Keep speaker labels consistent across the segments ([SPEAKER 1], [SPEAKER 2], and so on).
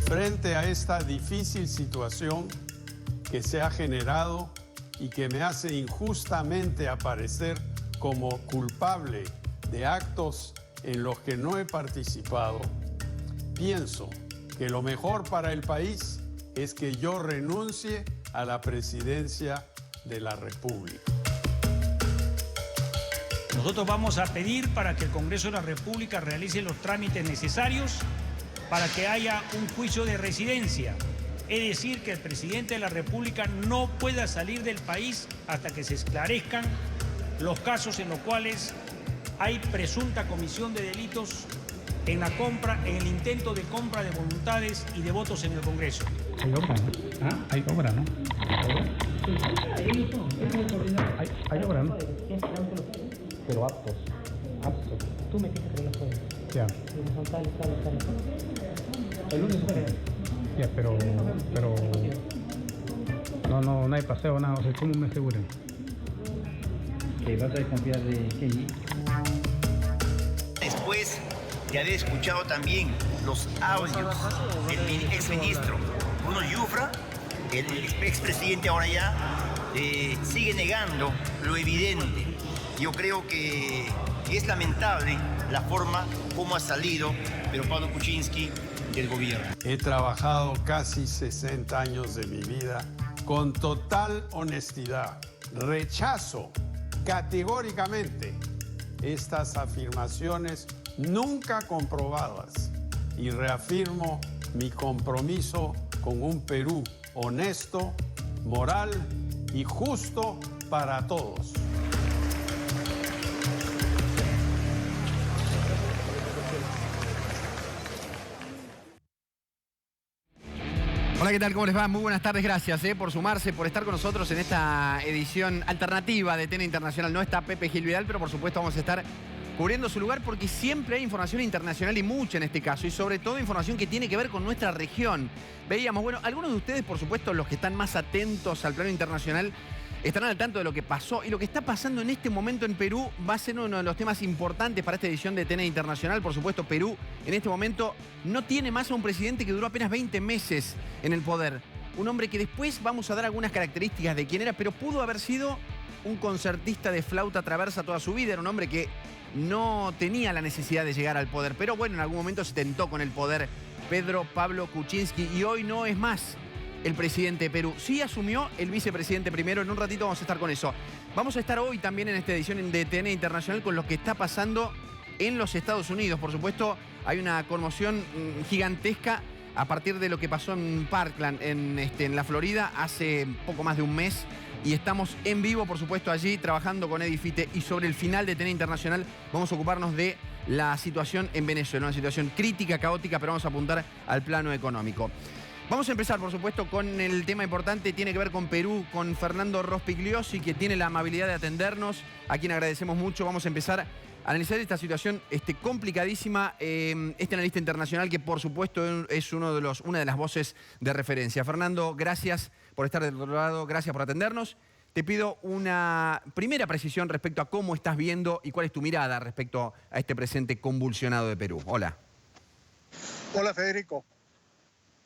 [SPEAKER 1] Frente a esta difícil situación que se ha generado y que me hace injustamente aparecer como culpable de actos en los que no he participado, pienso que lo mejor para el país es que yo renuncie a la presidencia de la República.
[SPEAKER 2] Nosotros vamos a pedir para que el Congreso de la República realice los trámites necesarios para que haya un juicio de residencia. Es decir, que el presidente de la República no pueda salir del país hasta que se esclarezcan los casos en los cuales hay presunta comisión de delitos en la compra, en el intento de compra de voluntades y de votos en el Congreso.
[SPEAKER 3] Hay obra, ¿no? ¿Ah? Hay obra, ¿no? Hay obra, ¿no? Pero aptos.
[SPEAKER 4] Tú me dijiste que no puedes.
[SPEAKER 3] Ya.
[SPEAKER 4] El lunes se puede.
[SPEAKER 3] Ya, pero... No hay paseo, nada. O sea, ¿cómo me aseguran?
[SPEAKER 4] Que vas a desconfiar de KI.
[SPEAKER 5] Después de haber escuchado también los audios del exministro Bruno Yufra, el expresidente ahora ya sigue negando lo evidente. Yo creo que es lamentable la forma como ha salido Pedro Pablo Kuczynski del gobierno.
[SPEAKER 1] He trabajado casi 60 años de mi vida con total honestidad. Rechazo categóricamente estas afirmaciones nunca comprobadas y reafirmo mi compromiso con un Perú honesto, moral y justo para todos.
[SPEAKER 6] Hola, ¿qué tal? ¿Cómo les va? Muy buenas tardes, gracias por sumarse, por estar con nosotros en esta edición alternativa de TN Internacional. No está Pepe Gil Vidal, pero por supuesto vamos a estar cubriendo su lugar porque siempre hay información internacional y mucha en este caso, y sobre todo información que tiene que ver con nuestra región. Veíamos, bueno, algunos de ustedes, por supuesto, los que están más atentos al plano internacional, estarán al tanto de lo que pasó y lo que está pasando en este momento en Perú va a ser uno de los temas importantes para esta edición de TN Internacional. Por supuesto, Perú en este momento no tiene más a un presidente que duró apenas 20 meses en el poder. Un hombre que después vamos a dar algunas características de quién era, pero pudo haber sido un concertista de flauta traversa toda su vida. Era un hombre que no tenía la necesidad de llegar al poder, pero bueno, en algún momento se tentó con el poder. Pedro Pablo Kuczynski, y hoy no es más el presidente de Perú. Sí asumió el vicepresidente primero. En un ratito vamos a estar con eso. Vamos a estar hoy también en esta edición de TN Internacional con lo que está pasando en los Estados Unidos. Por supuesto, hay una conmoción gigantesca a partir de lo que pasó en Parkland, en la Florida, hace poco más de un mes. Y estamos en vivo, por supuesto, allí trabajando con Eddie Fite. Y sobre el final de TN Internacional vamos a ocuparnos de la situación en Venezuela. Una situación crítica, caótica, pero vamos a apuntar al plano económico. Vamos a empezar, por supuesto, con el tema importante, tiene que ver con Perú, con Fernando Rospigliosi, que tiene la amabilidad de atendernos, a quien agradecemos mucho. Vamos a empezar a analizar esta situación complicadísima. Este analista internacional que, por supuesto, es una de las voces de referencia. Fernando, gracias por estar del otro lado, gracias por atendernos. Te pido una primera precisión respecto a cómo estás viendo y cuál es tu mirada respecto a este presente convulsionado de Perú. Hola.
[SPEAKER 7] Hola, Federico.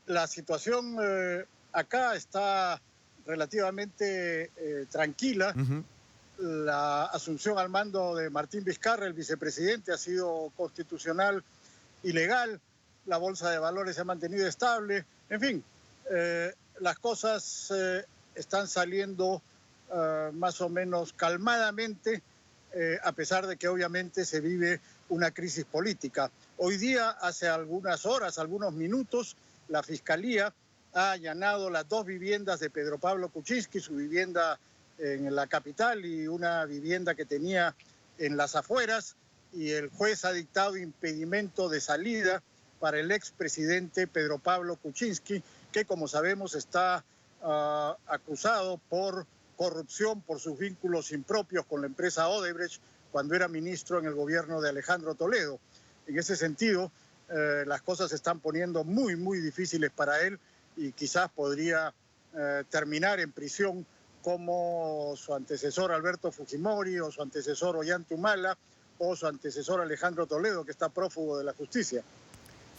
[SPEAKER 7] La situación acá está relativamente tranquila. La asunción al mando de Martín Vizcarra, el vicepresidente, ha sido constitucional y legal. La bolsa de valores se ha mantenido estable. En fin, las cosas están saliendo más o menos calmadamente, a pesar de que obviamente se vive una crisis política. Hoy día, hace algunas horas, algunos minutos, la Fiscalía ha allanado las dos viviendas de Pedro Pablo Kuczynski, su vivienda en la capital y una vivienda que tenía en las afueras, y el juez ha dictado impedimento de salida para el expresidente Pedro Pablo Kuczynski, que, como sabemos, está acusado por corrupción por sus vínculos impropios con la empresa Odebrecht cuando era ministro en el gobierno de Alejandro Toledo. En ese sentido, las cosas se están poniendo muy, muy difíciles para él y quizás podría terminar en prisión como su antecesor Alberto Fujimori o su antecesor Ollanta Humala o su antecesor Alejandro Toledo, que está prófugo de la justicia.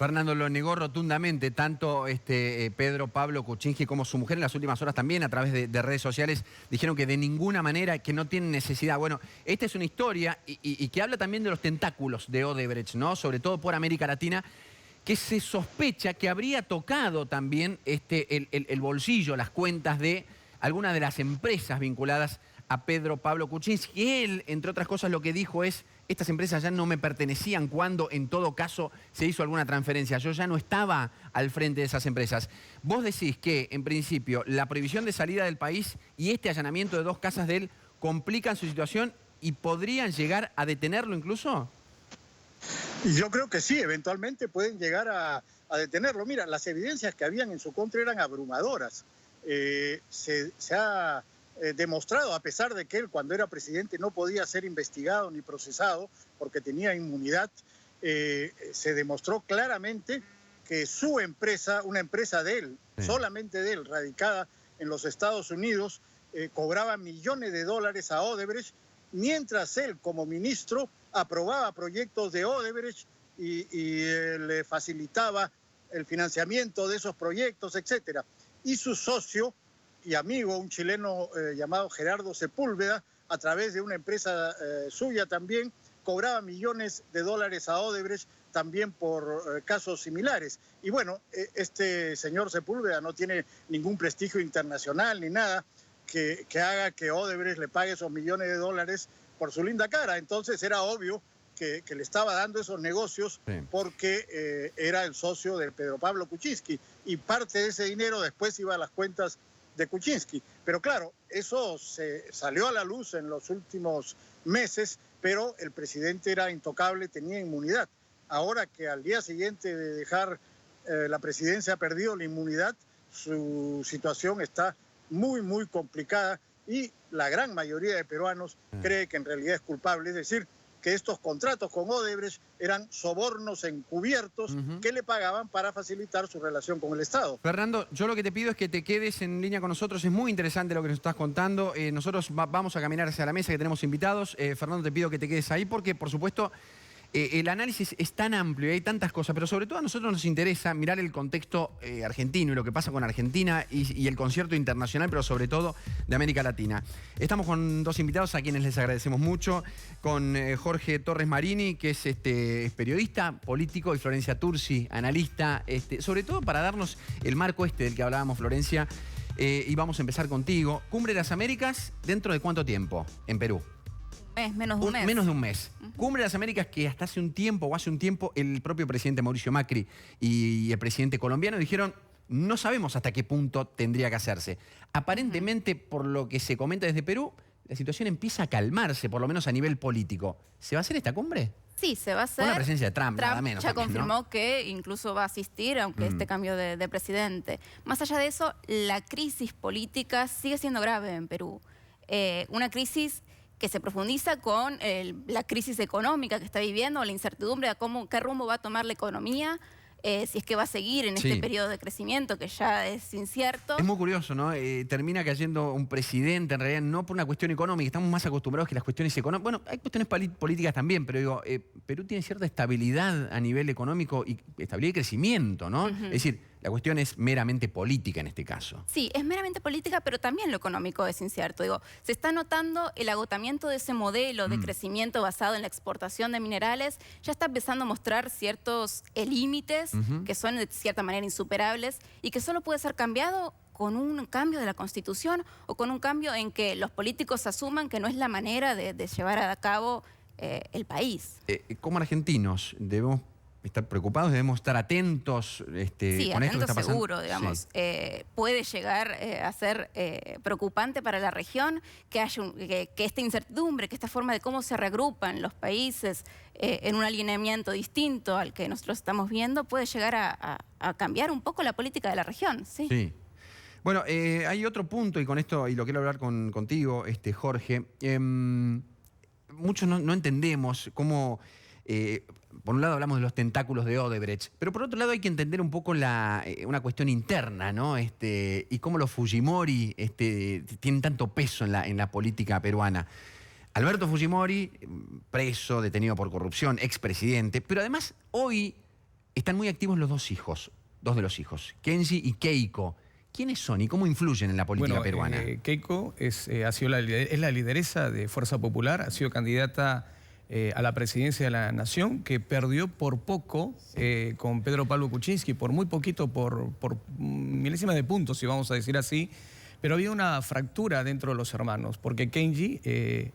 [SPEAKER 6] Fernando lo negó rotundamente, tanto Pedro Pablo Kuczynski como su mujer en las últimas horas también a través de redes sociales dijeron que de ninguna manera, que no tienen necesidad. Bueno, esta es una historia y que habla también de los tentáculos de Odebrecht, ¿no? Sobre todo por América Latina, que se sospecha que habría tocado también el bolsillo, las cuentas de algunas de las empresas vinculadas a Pedro Pablo Kuczynski. Él, entre otras cosas, lo que dijo es: estas empresas ya no me pertenecían cuando, en todo caso, se hizo alguna transferencia. Yo ya no estaba al frente de esas empresas. Vos decís que, en principio, la prohibición de salida del país y este allanamiento de 2 casas de él complican su situación y podrían llegar a detenerlo incluso.
[SPEAKER 7] Y yo creo que sí, eventualmente pueden llegar a detenerlo. Mira, las evidencias que habían en su contra eran abrumadoras. Se ha demostrado, a pesar de que él cuando era presidente no podía ser investigado ni procesado porque tenía inmunidad, se demostró claramente que su empresa, una empresa de él, solamente de él, radicada en los Estados Unidos, cobraba millones de dólares a Odebrecht, mientras él como ministro aprobaba proyectos de Odebrecht y le facilitaba el financiamiento de esos proyectos, etcétera. Y su socio y amigo, un chileno llamado Gerardo Sepúlveda, a través de una empresa suya también, cobraba millones de dólares a Odebrecht también por casos similares. Y bueno, este señor Sepúlveda no tiene ningún prestigio internacional ni nada que haga que Odebrecht le pague esos millones de dólares por su linda cara. Entonces era obvio que le estaba dando esos negocios porque era el socio de Pedro Pablo Kuczynski y parte de ese dinero después iba a las cuentas de Kuczynski. Pero claro, eso se salió a la luz en los últimos meses, pero el presidente era intocable, tenía inmunidad. Ahora que al día siguiente de dejar la presidencia ha perdido la inmunidad, su situación está muy, muy complicada y la gran mayoría de peruanos cree que en realidad es culpable. Es decir, que estos contratos con Odebrecht eran sobornos encubiertos que le pagaban para facilitar su relación con el Estado.
[SPEAKER 6] Fernando, yo lo que te pido es que te quedes en línea con nosotros. Es muy interesante lo que nos estás contando. Nosotros vamos a caminar hacia la mesa que tenemos invitados. Fernando, te pido que te quedes ahí porque, por supuesto, el análisis es tan amplio y hay tantas cosas, pero sobre todo a nosotros nos interesa mirar el contexto argentino y lo que pasa con Argentina y el concierto internacional, pero sobre todo de América Latina. Estamos con 2 invitados a quienes les agradecemos mucho, con Jorge Torres Marini, que es periodista, político, y Florencia Tursi, analista, sobre todo para darnos el marco del que hablábamos, Florencia, y vamos a empezar contigo. Cumbre de las Américas, ¿dentro de cuánto tiempo en Perú?
[SPEAKER 8] Menos de un mes.
[SPEAKER 6] Menos de un mes. Cumbre de las Américas que hasta hace un tiempo el propio presidente Mauricio Macri y el presidente colombiano dijeron: no sabemos hasta qué punto tendría que hacerse. Aparentemente, por lo que se comenta desde Perú, la situación empieza a calmarse, por lo menos a nivel político. ¿Se va a hacer esta cumbre?
[SPEAKER 8] Sí, se va a hacer.
[SPEAKER 6] Con la presencia de Trump, nada menos.
[SPEAKER 8] Ya
[SPEAKER 6] también,
[SPEAKER 8] confirmó,
[SPEAKER 6] ¿no?,
[SPEAKER 8] que incluso va a asistir, aunque este cambio de presidente. Más allá de eso, la crisis política sigue siendo grave en Perú. Una crisis que se profundiza con la crisis económica que está viviendo, la incertidumbre de qué rumbo va a tomar la economía, si es que va a seguir en este periodo de crecimiento que ya es incierto.
[SPEAKER 6] Es muy curioso, ¿no? Termina cayendo un presidente, en realidad, no por una cuestión económica. Estamos más acostumbrados que las cuestiones económicas. Bueno, hay cuestiones políticas también, pero digo, Perú tiene cierta estabilidad a nivel económico y estabilidad y crecimiento, ¿no? Es decir, la cuestión es meramente política en este caso.
[SPEAKER 8] Sí, es meramente política, pero también lo económico es incierto. Digo, se está notando el agotamiento de ese modelo de crecimiento basado en la exportación de minerales. Ya está empezando a mostrar ciertos límites que son de cierta manera insuperables y que solo puede ser cambiado con un cambio de la Constitución o con un cambio en que los políticos asuman que no es la manera de llevar a cabo el país.
[SPEAKER 6] Como argentinos, debemos estar preocupados, debemos estar atentos
[SPEAKER 8] sí,
[SPEAKER 6] con esto que está pasando.
[SPEAKER 8] Seguro, digamos. Sí. Puede llegar a ser preocupante para la región que haya que esta incertidumbre, que esta forma de cómo se reagrupan los países en un alineamiento distinto al que nosotros estamos viendo, puede llegar a cambiar un poco la política de la región. Sí.
[SPEAKER 6] Bueno, hay otro punto, y con esto, y lo quiero hablar contigo, Jorge. Muchos no entendemos cómo... por un lado hablamos de los tentáculos de Odebrecht, pero por otro lado hay que entender un poco una cuestión interna, ¿no? Y cómo los Fujimori tienen tanto peso en la política peruana. Alberto Fujimori, preso, detenido por corrupción, expresidente, pero además hoy están muy activos los dos de los hijos, Kenji y Keiko. ¿Quiénes son y cómo influyen en la política peruana?
[SPEAKER 9] Keiko es la lideresa de Fuerza Popular, ha sido candidata a la presidencia de la Nación, que perdió por poco con Pedro Pablo Kuczynski, por muy poquito, por milésimas de puntos, si vamos a decir así. Pero había una fractura dentro de los hermanos, porque Kenji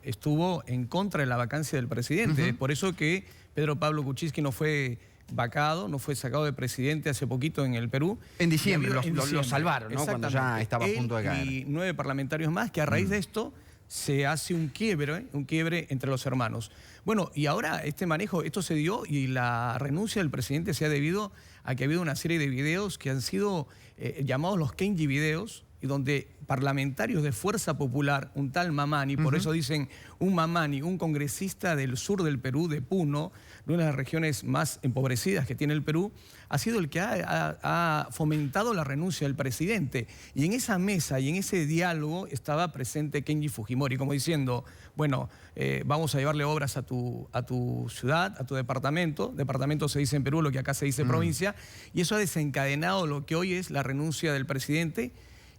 [SPEAKER 9] estuvo en contra de la vacancia del presidente. Por eso que Pedro Pablo Kuczynski no fue vacado, no fue sacado de presidente hace poquito en el Perú.
[SPEAKER 6] En diciembre, lo salvaron, ¿no? Cuando ya estaba a punto de caer.
[SPEAKER 9] Y 9 parlamentarios más, que a raíz de esto se hace un quiebre entre los hermanos. Bueno, y ahora esto se dio y la renuncia del presidente se ha debido a que ha habido una serie de videos que han sido llamados los Kenji videos, y donde parlamentarios de Fuerza Popular, un tal Mamani, por eso dicen un Mamani, un congresista del sur del Perú, de Puno, de una de las regiones más empobrecidas que tiene el Perú, ha sido el que ha fomentado la renuncia del presidente. Y en esa mesa y en ese diálogo estaba presente Kenji Fujimori, como diciendo, bueno, vamos a llevarle obras a tu ciudad, a tu departamento. Departamento se dice en Perú, lo que acá se dice provincia. Y eso ha desencadenado lo que hoy es la renuncia del presidente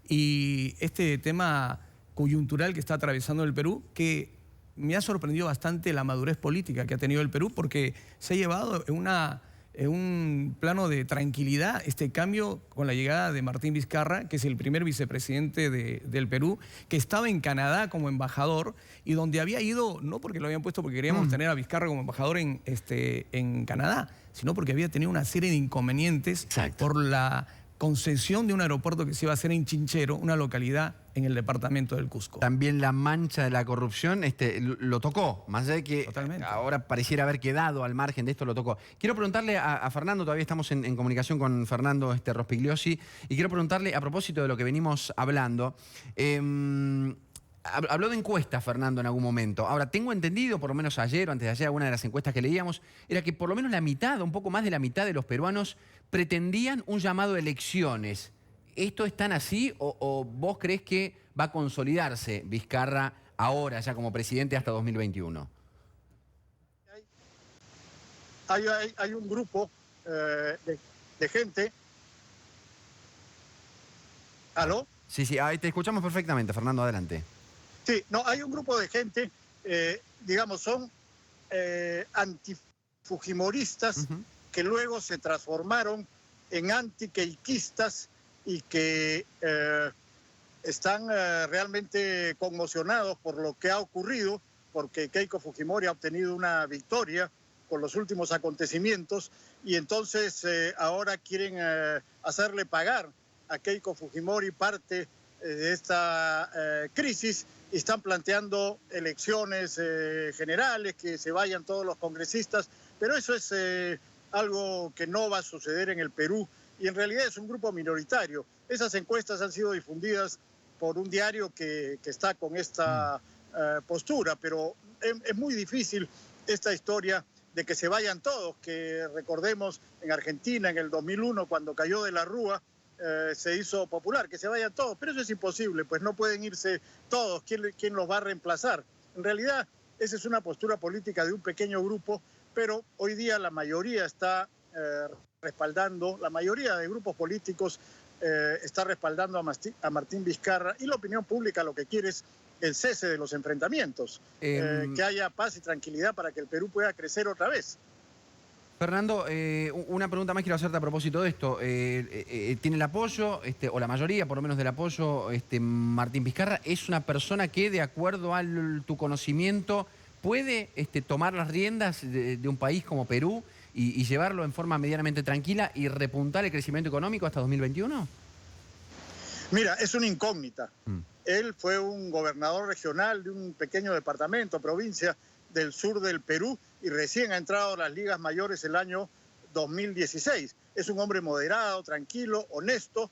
[SPEAKER 9] y este tema coyuntural que está atravesando el Perú, que me ha sorprendido bastante la madurez política que ha tenido el Perú, porque se ha llevado en un plano de tranquilidad este cambio con la llegada de Martín Vizcarra, que es el primer vicepresidente del Perú, que estaba en Canadá como embajador y donde había ido, no porque lo habían puesto porque queríamos tener a Vizcarra como embajador en Canadá, sino porque había tenido una serie de inconvenientes por la concesión de un aeropuerto que se iba a hacer en Chinchero, una localidad en el departamento del Cusco.
[SPEAKER 6] También la mancha de la corrupción lo tocó, más allá de que ahora pareciera haber quedado al margen de esto, lo tocó. Quiero preguntarle a Fernando, todavía estamos en comunicación con Fernando Rospigliosi, y quiero preguntarle a propósito de lo que venimos hablando. Habló de encuestas, Fernando, en algún momento. Ahora, tengo entendido, por lo menos ayer o antes de ayer, alguna de las encuestas que leíamos, era que por lo menos la mitad, un poco más de la mitad de los peruanos pretendían un llamado a elecciones. ¿Esto es tan así o vos creés que va a consolidarse Vizcarra ahora ya como presidente hasta 2021?
[SPEAKER 7] Hay un grupo de gente. ¿Aló?
[SPEAKER 6] Sí, ahí te escuchamos perfectamente, Fernando, adelante.
[SPEAKER 7] Sí, no, hay un grupo de gente, digamos, son antifujimoristas que luego se transformaron en antiqueiquistas y que están realmente conmocionados por lo que ha ocurrido, porque Keiko Fujimori ha obtenido una victoria con los últimos acontecimientos y entonces ahora quieren hacerle pagar a Keiko Fujimori parte de esta crisis y están planteando elecciones generales, que se vayan todos los congresistas, pero eso es algo que no va a suceder en el Perú y en realidad es un grupo minoritario. Esas encuestas han sido difundidas por un diario que está con esta postura, pero es muy difícil esta historia de que se vayan todos, que recordemos en Argentina en el 2001 cuando cayó de la Rúa, se hizo popular, que se vayan todos, pero eso es imposible, pues no pueden irse todos, ¿quién los va a reemplazar? En realidad, esa es una postura política de un pequeño grupo, pero hoy día la mayoría está respaldando, la mayoría de grupos políticos está respaldando a Martín Vizcarra y la opinión pública lo que quiere es el cese de los enfrentamientos, que haya paz y tranquilidad para que el Perú pueda crecer otra vez.
[SPEAKER 6] Fernando, una pregunta más quiero hacerte a propósito de esto. ¿Tiene el apoyo, o la mayoría por lo menos del apoyo, Martín Vizcarra? ¿Es una persona que, de acuerdo a tu conocimiento, puede tomar las riendas de un país como Perú y llevarlo en forma medianamente tranquila y repuntar el crecimiento económico hasta 2021?
[SPEAKER 7] Mira, es una incógnita. Él fue un gobernador regional de un pequeño departamento, provincia del sur del Perú, y recién ha entrado a las ligas mayores el año 2016. Es un hombre moderado, tranquilo, honesto,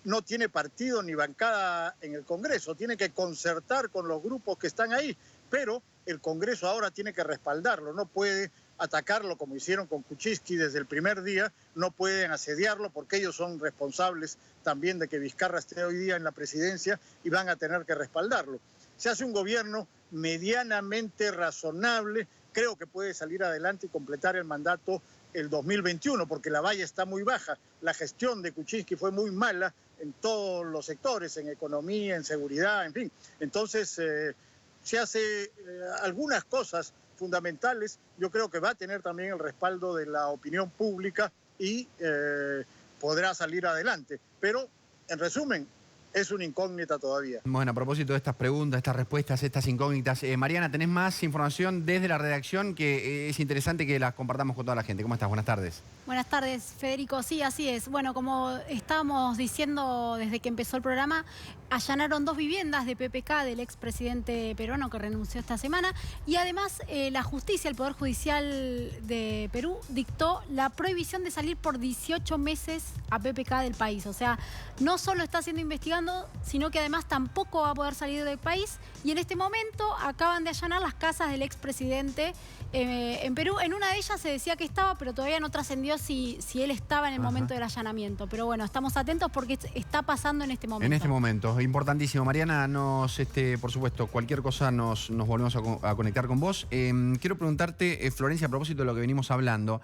[SPEAKER 7] no tiene partido ni bancada en el Congreso, tiene que concertar con los grupos que están ahí, pero el Congreso ahora tiene que respaldarlo, no puede atacarlo como hicieron con Kuczynski desde el primer día, no pueden asediarlo porque ellos son responsables también de que Vizcarra esté hoy día en la presidencia y van a tener que respaldarlo. Se hace un gobierno medianamente razonable, creo que puede salir adelante y completar el mandato el 2021, porque la valla está muy baja. La gestión de Kuczynski fue muy mala en todos los sectores, en economía, en seguridad, en fin. Entonces, se hace algunas cosas fundamentales. Yo creo que va a tener también el respaldo de la opinión pública y podrá salir adelante. Pero, en resumen, es una incógnita todavía.
[SPEAKER 6] Bueno, a propósito de estas preguntas, estas respuestas, estas incógnitas, Mariana, ¿tenés más información desde la redacción que es interesante que las compartamos con toda la gente? ¿Cómo estás? Buenas tardes.
[SPEAKER 10] Buenas tardes, Federico. Sí, así es. Bueno, como estábamos diciendo desde que empezó el programa, allanaron 2 viviendas de PPK del expresidente peruano que renunció esta semana y además la justicia, el Poder Judicial de Perú, dictó la prohibición de salir por 18 meses a PPK del país. O sea, no solo está siendo investigado, sino que además tampoco va a poder salir del país y en este momento acaban de allanar las casas del expresidente en Perú. En una de ellas se decía que estaba, pero todavía no trascendió si él estaba en el momento del allanamiento. Pero bueno, estamos atentos porque está pasando en este momento.
[SPEAKER 6] En este momento, importantísimo. Mariana, por supuesto, cualquier cosa nos volvemos a conectar con vos. Quiero preguntarte, Florencia, a propósito de lo que venimos hablando,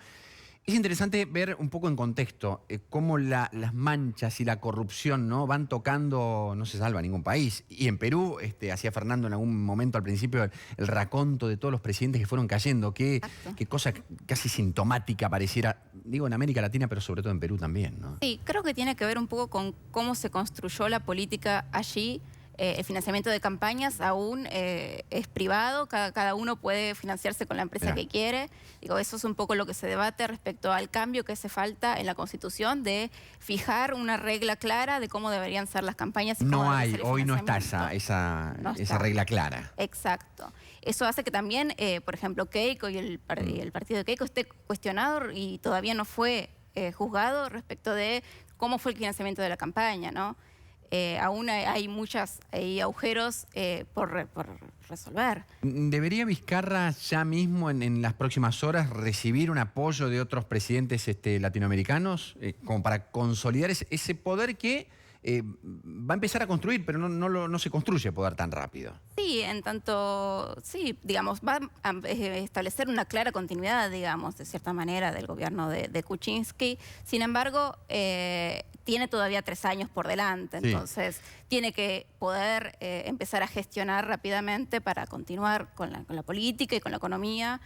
[SPEAKER 6] es interesante ver un poco en contexto cómo las manchas y la corrupción, ¿no?, van tocando, no se salva ningún país. Y en Perú, hacía Fernando en algún momento al principio el raconto de todos los presidentes que fueron cayendo. Qué cosa casi sintomática pareciera, digo, en América Latina, pero sobre todo en Perú también, ¿no?
[SPEAKER 8] Sí, creo que tiene que ver un poco con cómo se construyó la política allí. El financiamiento de campañas aún es privado, cada uno puede financiarse con la empresa que quiere. Digo, eso es un poco lo que se debate respecto al cambio que hace falta en la Constitución de fijar una regla clara de cómo deberían ser las campañas. Y
[SPEAKER 6] no
[SPEAKER 8] cómo
[SPEAKER 6] hay,
[SPEAKER 8] debe ser el
[SPEAKER 6] hoy no está
[SPEAKER 8] financiamiento.
[SPEAKER 6] esa regla clara.
[SPEAKER 8] Exacto. Eso hace que también, por ejemplo, Keiko y el partido de Keiko esté cuestionado y todavía no fue juzgado respecto de cómo fue el financiamiento de la campaña, ¿no? Aún hay muchos agujeros por resolver.
[SPEAKER 6] ¿Debería Vizcarra ya mismo en las próximas horas recibir un apoyo de otros presidentes latinoamericanos como para consolidar ese poder que va a empezar a construir, pero no se construye poder tan rápido?
[SPEAKER 8] Sí, en tanto, sí, digamos, va a establecer una clara continuidad, digamos, de cierta manera, del gobierno de Kuczynski. Sin embargo, tiene todavía 3 años por delante, entonces tiene que poder empezar a gestionar rápidamente para continuar con la política y con la economía,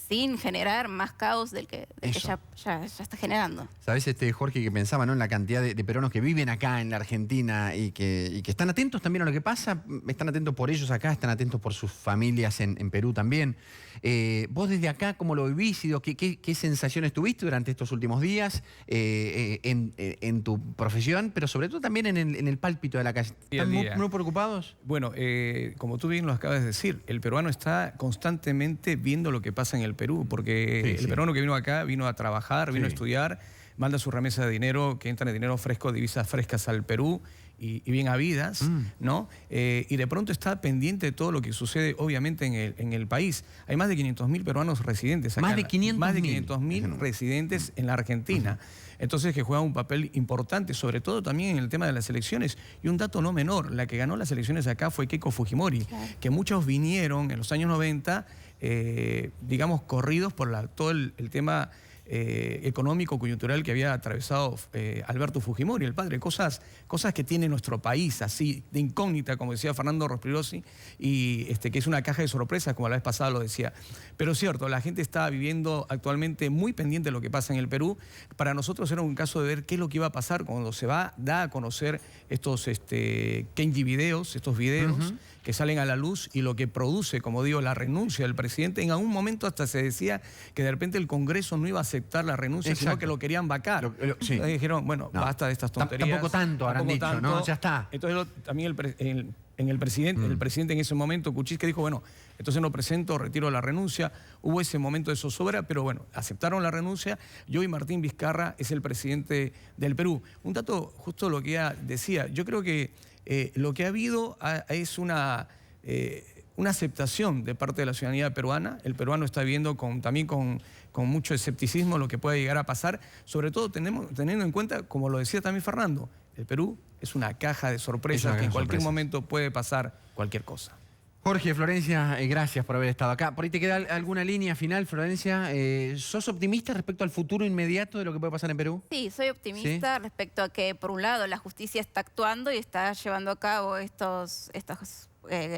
[SPEAKER 8] sin generar más caos del que ya está generando.
[SPEAKER 6] ¿Sabés, Jorge, que pensaba, ¿no?, en la cantidad de peruanos que viven acá en la Argentina y que están atentos también a lo que pasa? Están atentos por ellos acá, están atentos por sus familias en Perú también. Vos desde acá, ¿cómo lo vivís? ¿Qué sensaciones tuviste durante estos últimos días en tu profesión, pero sobre todo también en el pálpito de la calle? ¿Están muy preocupados?
[SPEAKER 9] Bueno, como tú bien lo acabas de decir, el peruano está constantemente viendo lo que pasa en el Perú, porque el peruano que vino acá vino a trabajar, vino a estudiar, manda su remesa de dinero, que entra en dinero fresco, divisas frescas al Perú y bien habidas, ¿no? Y de pronto está pendiente de todo lo que sucede, obviamente, en el país. Hay más de 500.000 peruanos residentes acá.
[SPEAKER 6] Más de 500.000
[SPEAKER 9] residentes en la Argentina. Entonces, que juegan un papel importante, sobre todo también en el tema de las elecciones. Y un dato no menor, la que ganó las elecciones acá fue Keiko Fujimori, que muchos vinieron en los años 90, digamos, corridos por todo el tema económico, coyuntural que había atravesado Alberto Fujimori, el padre. Cosas que tiene nuestro país, así, de incógnita, como decía Fernando Rospigliosi, y que es una caja de sorpresas, como la vez pasada lo decía. Pero es cierto, la gente está viviendo actualmente muy pendiente de lo que pasa en el Perú. Para nosotros era un caso de ver qué es lo que iba a pasar cuando da a conocer estos Kenji videos, estos videos que salen a la luz y lo que produce, como digo, la renuncia del presidente. En algún momento hasta se decía que de repente el Congreso no iba a aceptar la renuncia, sino que lo querían vacar. Entonces dijeron, bueno, basta de estas tonterías.
[SPEAKER 6] Tampoco tanto, habrán dicho, ¿no? Ya está.
[SPEAKER 9] Entonces también el presidente en ese momento, Kuczynski, dijo, bueno, entonces no presento, retiro la renuncia. Hubo ese momento de zozobra, pero bueno, aceptaron la renuncia y hoy Martín Vizcarra es el presidente del Perú. Un dato, justo lo que ella decía, yo creo que lo que ha habido es una aceptación de parte de la ciudadanía peruana. El peruano está viendo también con mucho escepticismo lo que puede llegar a pasar, sobre todo teniendo en cuenta, como lo decía también Fernando, el Perú es una caja de sorpresas que en cualquier momento puede pasar cualquier cosa.
[SPEAKER 6] Jorge, Florencia, gracias por haber estado acá. ¿Por ahí te queda alguna línea final, Florencia? ¿Sos optimista respecto al futuro inmediato de lo que puede pasar en Perú?
[SPEAKER 8] Sí, soy optimista respecto a que, por un lado, la justicia está actuando y está llevando a cabo estas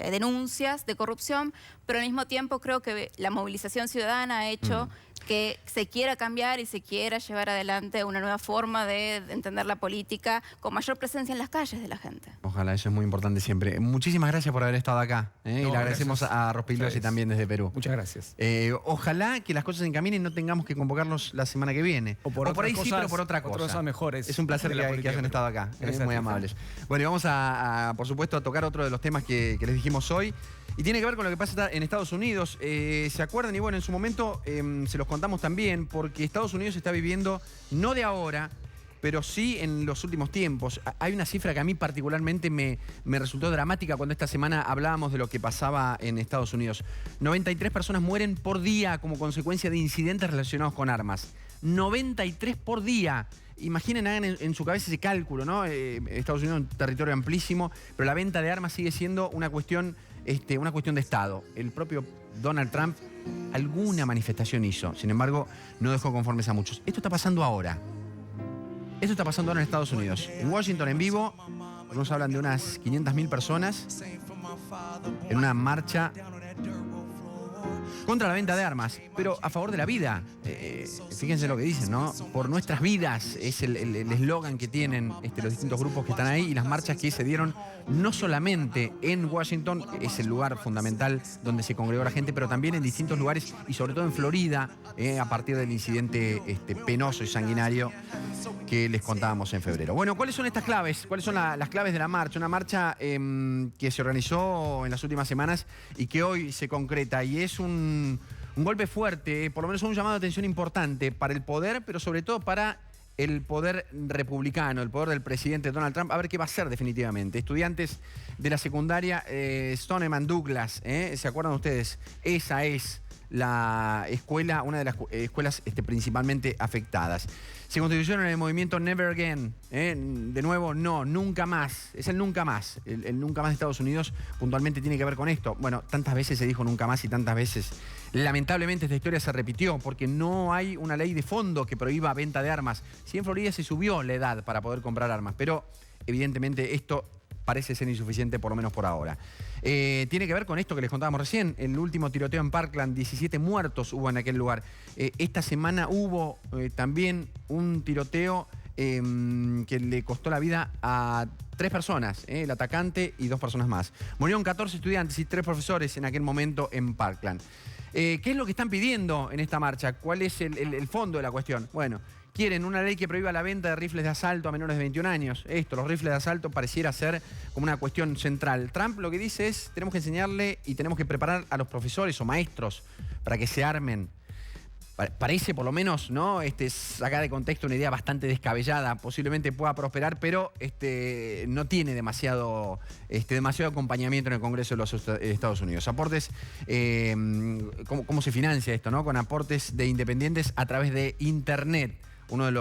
[SPEAKER 8] denuncias de corrupción, pero al mismo tiempo creo que la movilización ciudadana ha hecho que se quiera cambiar y se quiera llevar adelante una nueva forma de entender la política con mayor presencia en las calles de la gente.
[SPEAKER 6] Ojalá, eso es muy importante siempre. Muchísimas gracias por haber estado acá. Y le agradecemos a Rospigliosi también desde Perú.
[SPEAKER 9] Muchas gracias.
[SPEAKER 6] Ojalá que las cosas se encaminen y no tengamos que convocarlos la semana que viene. O por ahí sí, pero por otra cosa.
[SPEAKER 9] Por cosas mejores.
[SPEAKER 6] Es un placer que hayan estado acá. Muy amables. Bueno, y vamos por supuesto, a tocar otro de los temas que les dijimos hoy. Y tiene que ver con lo que pasa en Estados Unidos. ¿Se acuerdan? Y bueno, en su momento se los contamos también, porque Estados Unidos está viviendo, no de ahora, pero sí en los últimos tiempos. Hay una cifra que a mí particularmente me resultó dramática cuando esta semana hablábamos de lo que pasaba en Estados Unidos. 93 personas mueren por día como consecuencia de incidentes relacionados con armas. 93 por día. Imaginen, hagan en su cabeza ese cálculo, ¿no? Estados Unidos es un territorio amplísimo, pero la venta de armas sigue siendo una cuestión de Estado. El propio Donald Trump alguna manifestación hizo, sin embargo, no dejó conformes a muchos. Esto está pasando ahora. Esto está pasando ahora en Estados Unidos. En Washington, en vivo, algunos hablan de unas 500.000 personas en una marcha contra la venta de armas, pero a favor de la vida. Fíjense lo que dicen, ¿no? Por nuestras vidas es el eslogan que tienen los distintos grupos que están ahí, y las marchas que se dieron no solamente en Washington, es el lugar fundamental donde se congregó la gente, pero también en distintos lugares y sobre todo en Florida, a partir del incidente penoso y sanguinario que les contábamos en febrero. Bueno, ¿cuáles son estas claves? ¿Cuáles son las claves de la marcha? Una marcha que se organizó en las últimas semanas y que hoy se concreta, y es un golpe fuerte, por lo menos un llamado de atención importante para el poder, pero sobre todo para el poder republicano, el poder del presidente Donald Trump, a ver qué va a hacer definitivamente. Estudiantes de la secundaria Stoneman Douglas, ¿se acuerdan ustedes? Esa es la escuela, una de las escuelas principalmente afectadas. Se constituyeron en el movimiento Never Again. De nuevo, no, nunca más. Es el nunca más. El nunca más de Estados Unidos puntualmente tiene que ver con esto. Bueno, tantas veces se dijo nunca más y tantas veces, lamentablemente, esta historia se repitió porque no hay una ley de fondo que prohíba venta de armas. Sí, en Florida se subió la edad para poder comprar armas, pero evidentemente esto parece ser insuficiente, por lo menos por ahora. Tiene que ver con esto que les contábamos recién, el último tiroteo en Parkland, 17 muertos hubo en aquel lugar. Esta semana hubo también un tiroteo que le costó la vida a 3 personas, el atacante y 2 personas más. Murieron 14 estudiantes y 3 profesores en aquel momento en Parkland. ¿Qué es lo que están pidiendo en esta marcha? ¿Cuál es el fondo de la cuestión? Bueno, quieren una ley que prohíba la venta de rifles de asalto a menores de 21 años. Los rifles de asalto pareciera ser como una cuestión central. Trump lo que dice es, tenemos que enseñarle y tenemos que preparar a los profesores o maestros para que se armen. Parece, por lo menos, ¿no? Saca de contexto una idea bastante descabellada. Posiblemente pueda prosperar, pero no tiene demasiado acompañamiento en el Congreso de los Estados Unidos. Aportes, ¿cómo se financia esto, no? Con aportes de independientes a través de Internet. Uno de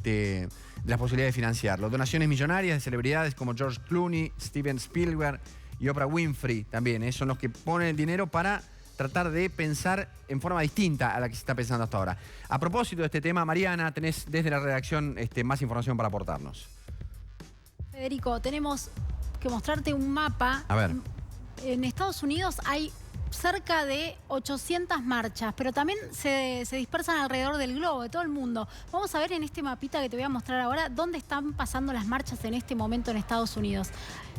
[SPEAKER 6] de las posibilidades de financiarlo. Donaciones millonarias de celebridades como George Clooney, Steven Spielberg y Oprah Winfrey también. Son los que ponen el dinero para tratar de pensar en forma distinta a la que se está pensando hasta ahora. A propósito de este tema, Mariana, tenés desde la redacción más información para aportarnos.
[SPEAKER 10] Federico, tenemos que mostrarte un mapa.
[SPEAKER 6] A ver.
[SPEAKER 10] En Estados Unidos hay cerca de 800 marchas, pero también se dispersan alrededor del globo, de todo el mundo. Vamos a ver en este mapita que te voy a mostrar ahora dónde están pasando las marchas en este momento en Estados Unidos.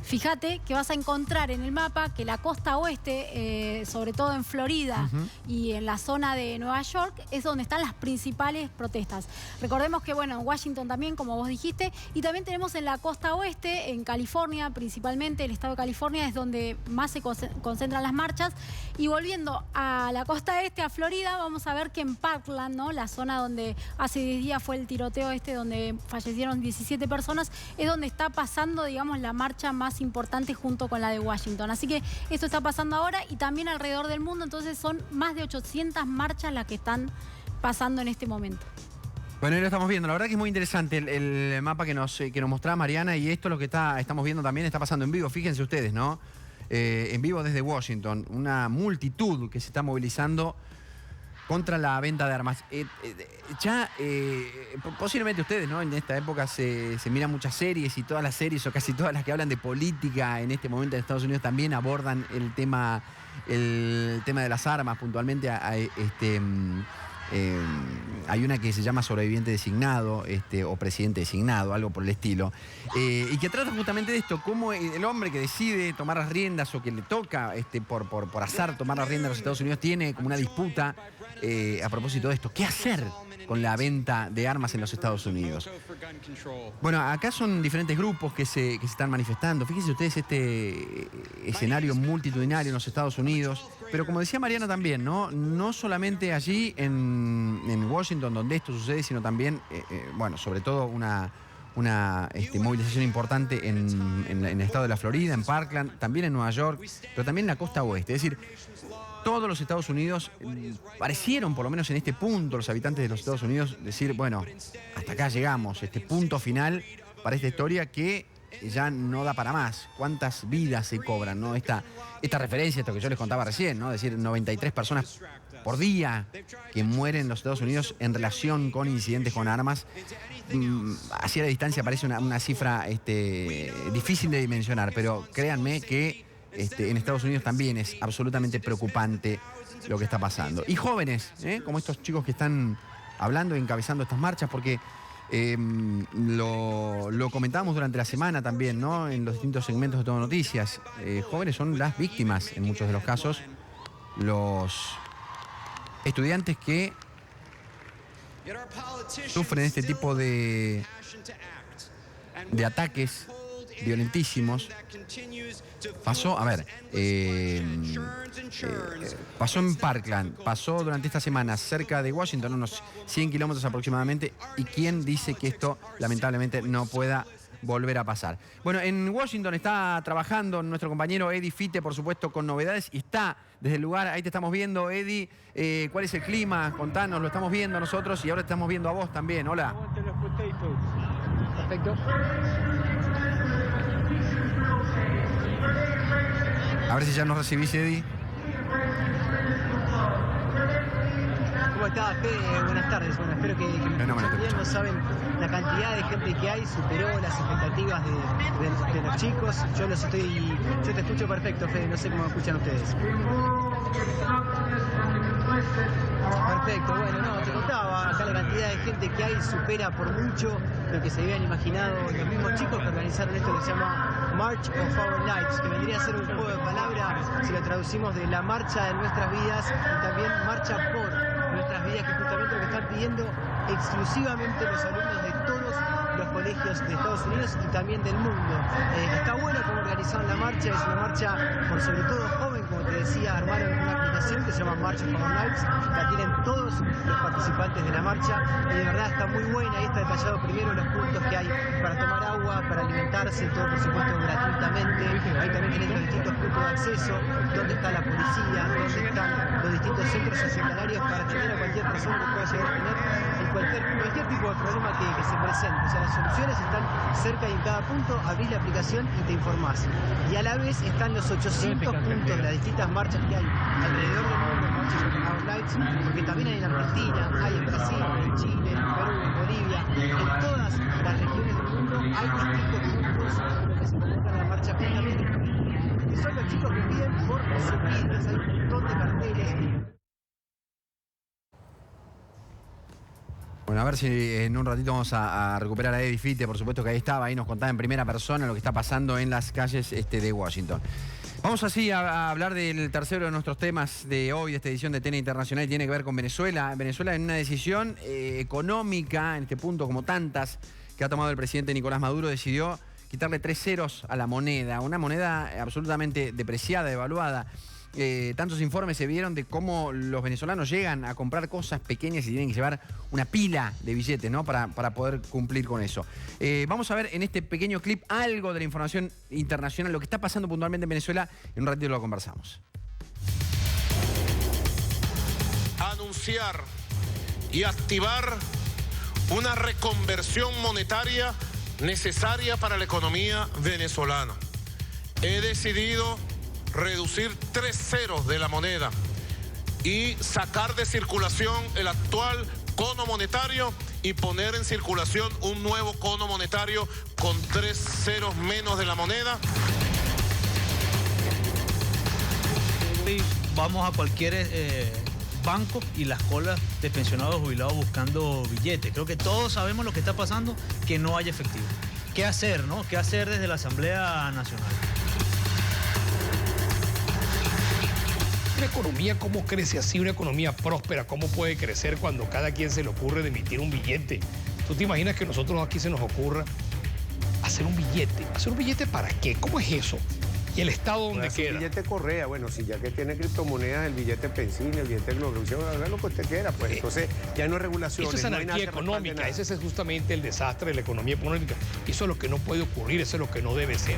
[SPEAKER 10] Fíjate que vas a encontrar en el mapa que la costa oeste, sobre todo en Florida y en la zona de Nueva York, es donde están las principales protestas. Recordemos que, bueno, en Washington también, como vos dijiste, y también tenemos en la costa oeste, en California, principalmente el estado de California es donde más se concentran las marchas. Y volviendo a la costa este, a Florida, vamos a ver que en Parkland, ¿no? La zona donde hace 10 días fue el tiroteo donde fallecieron 17 personas, es donde está pasando, digamos, la marcha más importante junto con la de Washington. Así que esto está pasando ahora y también alrededor del mundo, entonces son más de 800 marchas las que están pasando en este momento.
[SPEAKER 6] Bueno, ahí lo estamos viendo. La verdad que es muy interesante el mapa que nos mostraba Mariana, y esto es lo que estamos viendo también, está pasando en vivo. Fíjense ustedes, ¿no? en vivo desde Washington, una multitud que se está movilizando contra la venta de armas. Posiblemente ustedes, ¿no? En esta época se miran muchas series y todas las series o casi todas las que hablan de política en este momento en Estados Unidos también abordan el tema de las armas. Puntualmente hay una que se llama sobreviviente designado o presidente designado, algo por el estilo, y que trata justamente de esto, cómo el hombre que decide tomar las riendas o que le toca por azar tomar las riendas de los Estados Unidos tiene como una disputa a propósito de esto. ¿Qué hacer con la venta de armas en los Estados Unidos? Bueno, acá son diferentes grupos que se están manifestando. Fíjense ustedes este escenario multitudinario en los Estados Unidos. Pero como decía Mariana también, no solamente allí en Washington donde esto sucede, sino también, bueno, sobre todo una movilización importante en el estado de la Florida, en Parkland, también en Nueva York, pero también en la costa oeste. Es decir, todos los Estados Unidos parecieron, por lo menos en este punto, los habitantes de los Estados Unidos, decir, bueno, hasta acá llegamos, este punto final para esta historia que ya no da para más. ¿Cuántas vidas se cobran, no? Esta referencia, esto que yo les contaba recién, ¿no? Es decir, 93 personas por día que mueren en los Estados Unidos en relación con incidentes con armas. Así a la distancia parece una cifra difícil de dimensionar, pero créanme que en Estados Unidos también es absolutamente preocupante lo que está pasando. Y jóvenes, como estos chicos que están hablando y encabezando estas marchas, porque lo comentábamos durante la semana también, ¿no? En los distintos segmentos de Todo Noticias. Jóvenes son las víctimas, en muchos de los casos, los estudiantes que sufren este tipo de ataques violentísimos. Pasó en Parkland, pasó durante esta semana cerca de Washington, unos 100 kilómetros aproximadamente, y quién dice que esto lamentablemente no pueda volver a pasar. Bueno, en Washington está trabajando nuestro compañero Eddie Fite, por supuesto, con novedades, y está desde el lugar, ahí te estamos viendo, Eddie. ¿Cuál es el clima? Contanos, lo estamos viendo nosotros y ahora te estamos viendo a vos también. Hola.
[SPEAKER 11] Perfecto.
[SPEAKER 6] A ver si ya nos recibís, Eddie.
[SPEAKER 11] ¿Cómo estás, Fede? Buenas tardes. Bueno, espero que me escuchen bien. No saben la cantidad de gente que hay, superó las expectativas de los chicos. Yo te escucho perfecto, Fede. No sé cómo me escuchan ustedes. Perfecto, bueno, no, te contaba, acá la cantidad de gente que hay supera por mucho lo que se habían imaginado los mismos chicos que organizaron esto que se llama March of Our Lives, que vendría a ser un juego de palabras, si lo traducimos, de la marcha de nuestras vidas y también marcha por nuestras vidas, que es justamente lo que están pidiendo exclusivamente los alumnos de todos los colegios de Estados Unidos y también del mundo. Está bueno cómo organizaron la marcha, es una marcha por sobre todo joven, como te decía, armaron una aplicación que se llama March of Our Lives, la tienen todos los participantes de la marcha y de verdad está muy buena. Ahí está detallado primero los puntos que hay para tomar agua, para alimentarse, todo por supuesto gratuitamente. Ahí también tienen los distintos puntos de acceso, dónde está la policía, dónde están los distintos centros hospitalarios para atender a cualquier persona que pueda llegar a tener cualquier tipo de problema que se presente. O sea, las soluciones están cerca y en cada punto abrís la aplicación y te informás. Y a la vez están los 800 puntos de las distintas marchas que hay alrededor del mundo, Marches of Our Lives, porque también hay en Argentina, hay en Brasil, en Chile, en Perú, en Bolivia, en todas las regiones del mundo hay distintos puntos que se convocan a la marcha justamente. Y son los chicos que piden por sus vidas, hay un montón de carteles.
[SPEAKER 6] Bueno, a ver si en un ratito vamos a recuperar a Eddie Fite, por supuesto que ahí estaba, ahí nos contaba en primera persona lo que está pasando en las calles de Washington. Vamos así a hablar del tercero de nuestros temas de hoy, de esta edición de TN Internacional, y tiene que ver con Venezuela. Venezuela en una decisión económica, en este punto como tantas, que ha tomado el presidente Nicolás Maduro, decidió quitarle 3 ceros a la moneda, una moneda absolutamente depreciada, devaluada. Tantos informes se vieron de cómo los venezolanos llegan a comprar cosas pequeñas y tienen que llevar una pila de billetes, ¿no? para poder cumplir con eso. Vamos a ver en este pequeño clip algo de la información internacional, lo que está pasando puntualmente en Venezuela. En un ratito lo conversamos.
[SPEAKER 12] Anunciar y activar una reconversión monetaria necesaria para la economía venezolana. He decidido reducir 3 ceros de la moneda y sacar de circulación el actual cono monetario y poner en circulación un nuevo cono monetario con 3 ceros menos de la moneda.
[SPEAKER 13] Vamos a cualquier banco y las colas de pensionados jubilados buscando billetes. Creo que todos sabemos lo que está pasando, que no hay efectivo. ¿Qué hacer, no? ¿Qué hacer desde la Asamblea Nacional?
[SPEAKER 14] Una economía, ¿cómo crece así? Una economía próspera, ¿cómo puede crecer cuando cada quien se le ocurre de emitir un billete? ¿Tú te imaginas que nosotros aquí se nos ocurra hacer un billete? ¿Hacer un billete para qué? ¿Cómo es eso? ¿Y el Estado dónde queda?
[SPEAKER 15] El billete Correa, bueno, si ya que tiene criptomonedas, el billete Pensina, el billete Globalización, haga lo que usted quiera, pues entonces ya no hay regulaciones.
[SPEAKER 14] Eso es anarquía económica, ese es justamente el desastre de la economía económica. Eso es lo que no puede ocurrir, eso es lo que no debe ser.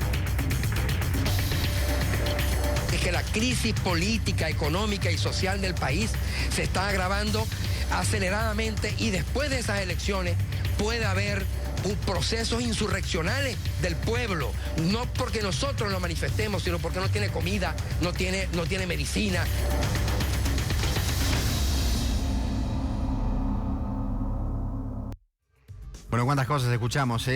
[SPEAKER 16] Es que la crisis política, económica y social del país se está agravando aceleradamente y después de esas elecciones puede haber procesos insurreccionales del pueblo, no porque nosotros lo manifestemos, sino porque no tiene comida, no tiene medicina.
[SPEAKER 6] Bueno, cuántas cosas escuchamos,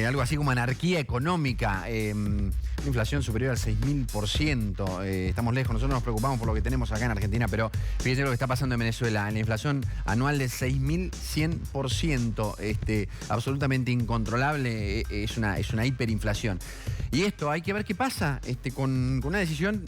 [SPEAKER 6] algo así como anarquía económica, una inflación superior al 6.000%, estamos lejos, nosotros nos preocupamos por lo que tenemos acá en Argentina, pero fíjense lo que está pasando en Venezuela, la inflación anual de 6.100%, absolutamente incontrolable, es una hiperinflación. Y esto hay que ver qué pasa con una decisión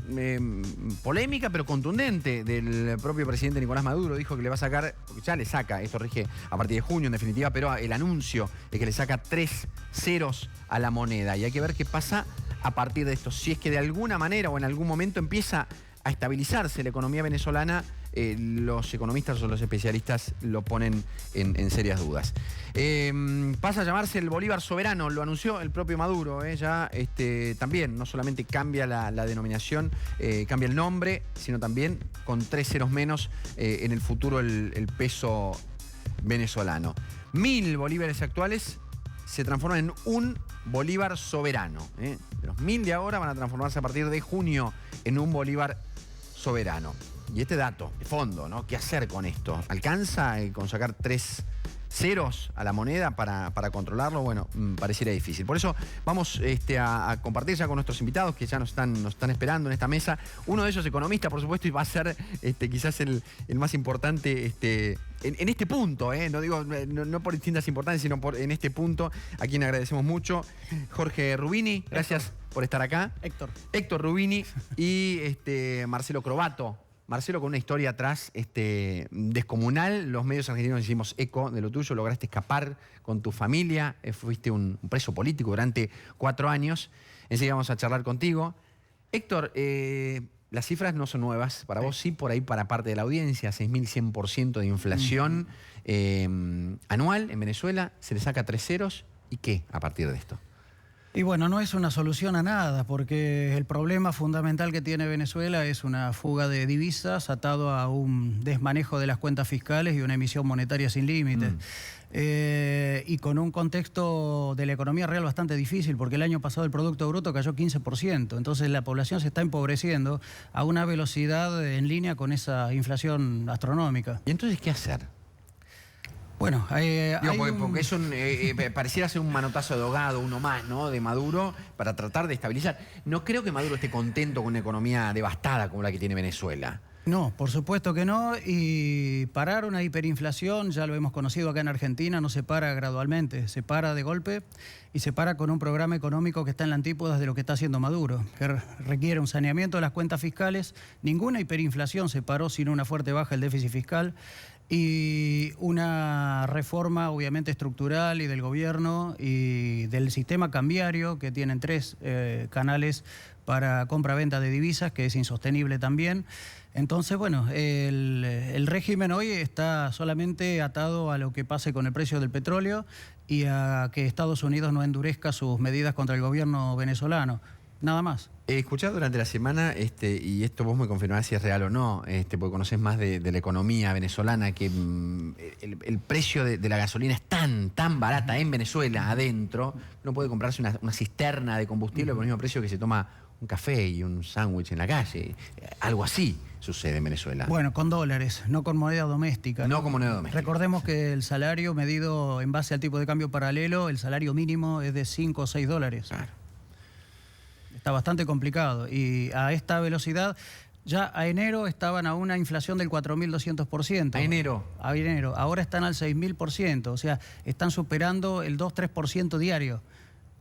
[SPEAKER 6] polémica pero contundente del propio presidente Nicolás Maduro. Dijo que le va a sacar, ya le saca, esto rige a partir de junio en definitiva, pero el anuncio es que le saca 3 ceros a la moneda. Y hay que ver qué pasa a partir de esto. Si es que de alguna manera o en algún momento empieza a estabilizarse la economía venezolana, los economistas o los especialistas lo ponen en serias dudas. Pasa a llamarse el Bolívar soberano, lo anunció el propio Maduro, ya también no solamente cambia la denominación, cambia el nombre, sino también con 3 ceros menos en el futuro el peso venezolano. 1000 bolívares actuales se transforman en un bolívar soberano. De los 1000 de ahora van a transformarse a partir de junio en un bolívar soberano. Y este dato de fondo, ¿no? ¿Qué hacer con esto? ¿Alcanza con sacar 3 ceros a la moneda para controlarlo? Bueno, pareciera difícil. Por eso vamos a compartir ya con nuestros invitados que ya nos están esperando en esta mesa. Uno de ellos economista, por supuesto, y va a ser quizás el más importante en este punto, no digo no por distintas importancias, sino en este punto, a quien agradecemos mucho. Jorge Rubini, gracias por estar acá. Héctor Rubini y Marcelo Crobato. Marcelo, con una historia atrás descomunal. Los medios argentinos hicimos eco de lo tuyo, lograste escapar con tu familia, fuiste un preso político durante 4 años. Enseguida vamos a charlar contigo. Héctor, las cifras no son nuevas, para vos sí, por ahí para parte de la audiencia, 6.100% de inflación anual en Venezuela, se le saca 3 ceros, ¿y qué a partir de esto?
[SPEAKER 17] Y bueno, no es una solución a nada, porque el problema fundamental que tiene Venezuela es una fuga de divisas atado a un desmanejo de las cuentas fiscales y una emisión monetaria sin límites. Y con un contexto de la economía real bastante difícil, porque el año pasado el Producto Bruto cayó 15%, entonces la población se está empobreciendo a una velocidad en línea con esa inflación astronómica.
[SPEAKER 6] ¿Y entonces qué hacer?
[SPEAKER 17] Bueno,
[SPEAKER 6] porque es pareciera ser un manotazo de ahogado, uno más, ¿no? De Maduro, para tratar de estabilizar. No creo que Maduro esté contento con una economía devastada como la que tiene Venezuela.
[SPEAKER 17] No, por supuesto que no, y parar una hiperinflación, ya lo hemos conocido acá en Argentina, no se para gradualmente, se para de golpe y se para con un programa económico que está en la antípodas de lo que está haciendo Maduro, que requiere un saneamiento de las cuentas fiscales. Ninguna hiperinflación se paró sin una fuerte baja del déficit fiscal y una reforma obviamente estructural y del gobierno y del sistema cambiario, que tienen 3 canales para compra-venta de divisas, que es insostenible también. Entonces, bueno, el régimen hoy está solamente atado a lo que pase con el precio del petróleo y a que Estados Unidos no endurezca sus medidas contra el gobierno venezolano. Nada más.
[SPEAKER 6] He escuchado durante la semana, y esto vos me confirmás si es real o no, porque conocés más de la economía venezolana, que el precio de la gasolina es tan barata en Venezuela, adentro, uno puede comprarse una cisterna de combustible por el mismo precio que se toma un café y un sándwich en la calle. Algo así sucede en Venezuela.
[SPEAKER 17] Bueno, con dólares, no con moneda doméstica.
[SPEAKER 6] No con moneda doméstica.
[SPEAKER 17] Recordemos que el salario medido en base al tipo de cambio paralelo, el salario mínimo es de 5 o 6 dólares.
[SPEAKER 6] Claro.
[SPEAKER 17] Está bastante complicado. Y a esta velocidad, ya a enero estaban a una inflación del 4.200%.
[SPEAKER 6] ¿A enero?
[SPEAKER 17] A enero. Ahora están al 6.000%. O sea, están superando el 2-3% diario.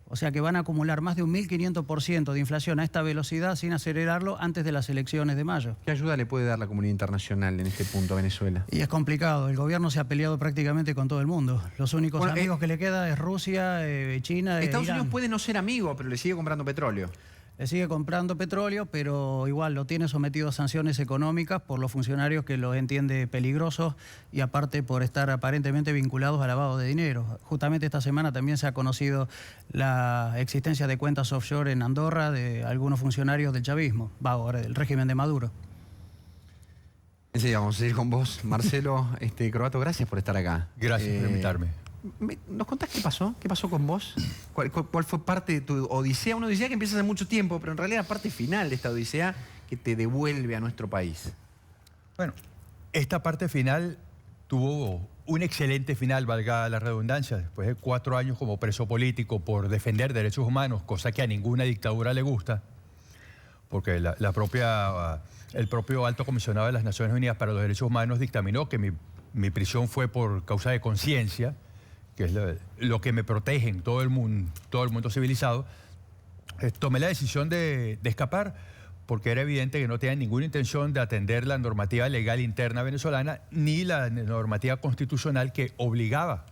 [SPEAKER 17] O sea que van a acumular más de un 1.500% de inflación a esta velocidad sin acelerarlo antes de las elecciones de mayo.
[SPEAKER 6] ¿Qué ayuda le puede dar la comunidad internacional en este punto a Venezuela?
[SPEAKER 17] Y es complicado. El gobierno se ha peleado prácticamente con todo el mundo. Los únicos amigos que le queda es Rusia, China,
[SPEAKER 6] Estados
[SPEAKER 17] Irán.
[SPEAKER 6] Unidos puede no ser amigo, pero le sigue comprando petróleo.
[SPEAKER 17] Le sigue comprando petróleo, pero igual lo tiene sometido a sanciones económicas por los funcionarios que los entiende peligrosos y aparte por estar aparentemente vinculados al lavado de dinero. Justamente esta semana también se ha conocido la existencia de cuentas offshore en Andorra de algunos funcionarios del chavismo, ahora del régimen de Maduro.
[SPEAKER 6] Enseguida vamos a seguir con vos, Marcelo Croato, gracias por estar acá.
[SPEAKER 18] Gracias por invitarme.
[SPEAKER 6] ¿Nos contás qué pasó? ¿Qué pasó con vos? ¿Cuál fue parte de tu odisea? Una odisea que empieza hace mucho tiempo, pero en realidad la parte final de esta odisea que te devuelve a nuestro país.
[SPEAKER 18] Bueno, esta parte final tuvo un excelente final, valga la redundancia, después de 4 años como preso político por defender derechos humanos, cosa que a ninguna dictadura le gusta, porque el propio Alto Comisionado de las Naciones Unidas para los Derechos Humanos dictaminó que mi prisión fue por causa de conciencia, que es lo que me protege en todo el mundo civilizado. Tomé la decisión de escapar porque era evidente que no tenía ninguna intención de atender la normativa legal interna venezolana ni la normativa constitucional que obligaba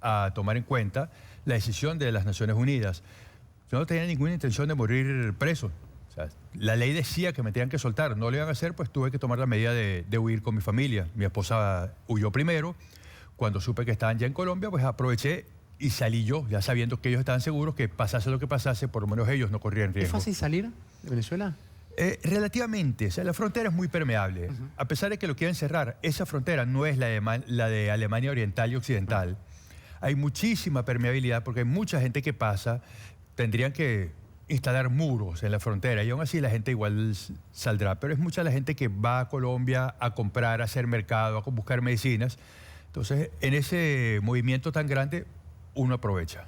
[SPEAKER 18] a tomar en cuenta la decisión de las Naciones Unidas. Yo no tenía ninguna intención de morir preso. O sea, la ley decía que me tenían que soltar, no lo iban a hacer, pues tuve que tomar la medida de huir con mi familia. Mi esposa huyó primero. Cuando supe que estaban ya en Colombia, pues aproveché y salí yo, ya sabiendo que ellos estaban seguros que pasase lo que pasase, por lo menos ellos no corrían riesgo.
[SPEAKER 6] ¿Es fácil salir de Venezuela?
[SPEAKER 18] Relativamente, o sea, la frontera es muy permeable. A pesar de que lo quieren cerrar, esa frontera no es la de Alemania Oriental y Occidental. Hay muchísima permeabilidad porque hay mucha gente que pasa, tendrían que instalar muros en la frontera y aún así la gente igual saldrá. Pero es mucha la gente que va a Colombia a comprar, a hacer mercado, a buscar medicinas. Entonces, en ese movimiento tan grande, uno aprovecha.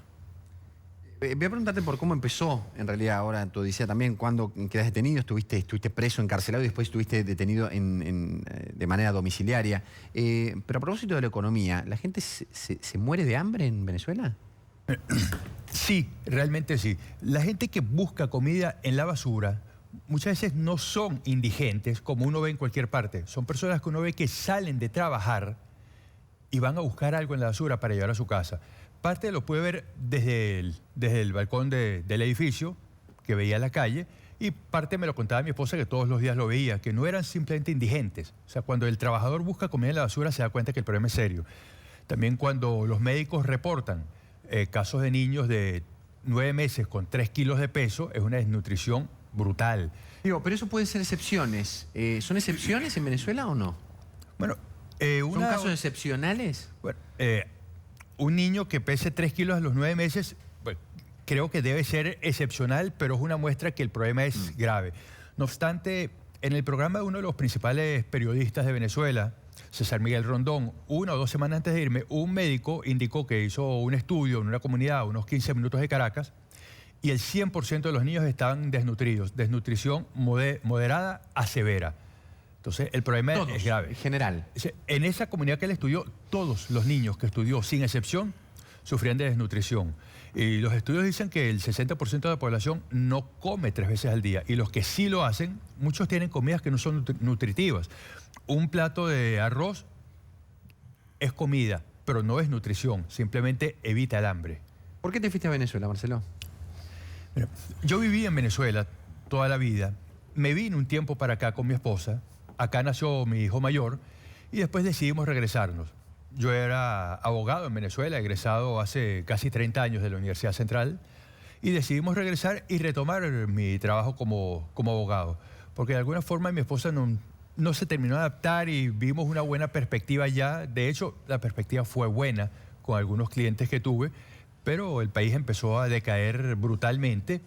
[SPEAKER 6] Voy a preguntarte por cómo empezó, en realidad, ahora tu odisea también. ¿Cuándo quedas detenido? ¿Estuviste preso, encarcelado y después estuviste detenido de manera domiciliaria? Pero a propósito de la economía, ¿la gente se muere de hambre en Venezuela?
[SPEAKER 18] Sí, realmente sí. La gente que busca comida en la basura muchas veces no son indigentes, como uno ve en cualquier parte. Son personas que uno ve que salen de trabajar y van a buscar algo en la basura para llevar a su casa. Parte lo puede ver desde el balcón del edificio, que veía la calle, y parte me lo contaba mi esposa, que todos los días lo veía, que no eran simplemente indigentes. O sea, cuando el trabajador busca comida en la basura se da cuenta que el problema es serio. También cuando los médicos reportan casos de niños de 9 meses con 3 kilos de peso, es una desnutrición brutal.
[SPEAKER 6] Digo, pero eso pueden ser excepciones. ¿Son excepciones en Venezuela o no?
[SPEAKER 18] Bueno,
[SPEAKER 6] ¿son casos excepcionales?
[SPEAKER 18] Bueno, un niño que pese 3 kilos a los 9 meses, bueno, creo que debe ser excepcional, pero es una muestra que el problema es grave. No obstante, en el programa de uno de los principales periodistas de Venezuela, César Miguel Rondón, 1 o 2 semanas antes de irme, un médico indicó que hizo un estudio en una comunidad a unos 15 minutos de Caracas y el 100% de los niños estaban desnutridos, desnutrición moderada a severa. Entonces, el problema es grave.
[SPEAKER 6] En general.
[SPEAKER 18] En esa comunidad que él estudió, todos los niños que estudió, sin excepción, sufrían de desnutrición. Y los estudios dicen que el 60% de la población no come 3 veces al día. Y los que sí lo hacen, muchos tienen comidas que no son nutritivas. Un plato de arroz es comida, pero no es nutrición. Simplemente evita el hambre.
[SPEAKER 6] ¿Por qué te fuiste a Venezuela, Marcelo?
[SPEAKER 18] Bueno, yo viví en Venezuela toda la vida. Me vine un tiempo para acá con mi esposa. Acá nació mi hijo mayor y después decidimos regresarnos. Yo era abogado en Venezuela, egresado hace casi 30 años de la Universidad Central, y decidimos regresar y retomar mi trabajo como abogado, porque de alguna forma mi esposa no se terminó de adaptar y vimos una buena perspectiva ya. De hecho, la perspectiva fue buena con algunos clientes que tuve, pero el país empezó a decaer brutalmente.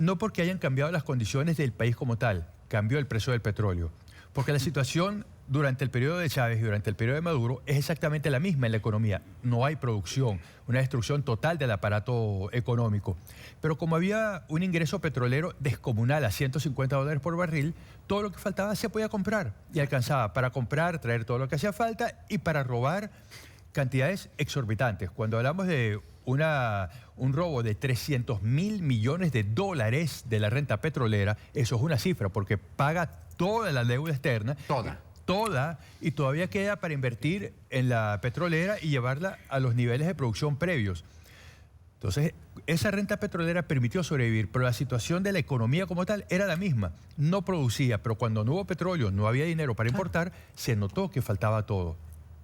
[SPEAKER 18] No porque hayan cambiado las condiciones del país como tal, cambió el precio del petróleo. Porque la situación durante el periodo de Chávez y durante el periodo de Maduro es exactamente la misma en la economía. No hay producción, una destrucción total del aparato económico. Pero como había un ingreso petrolero descomunal a $150 por barril, todo lo que faltaba se podía comprar y alcanzaba para comprar, traer todo lo que hacía falta y para robar cantidades exorbitantes. Cuando hablamos de un robo de $300.000 millones de la renta petrolera, eso es una cifra porque paga toda la deuda externa. Toda, y todavía queda para invertir en la petrolera y llevarla a los niveles de producción previos. Entonces, esa renta petrolera permitió sobrevivir, pero la situación de la economía como tal era la misma. No producía, pero cuando no hubo petróleo, no había dinero para importar, se notó que faltaba todo.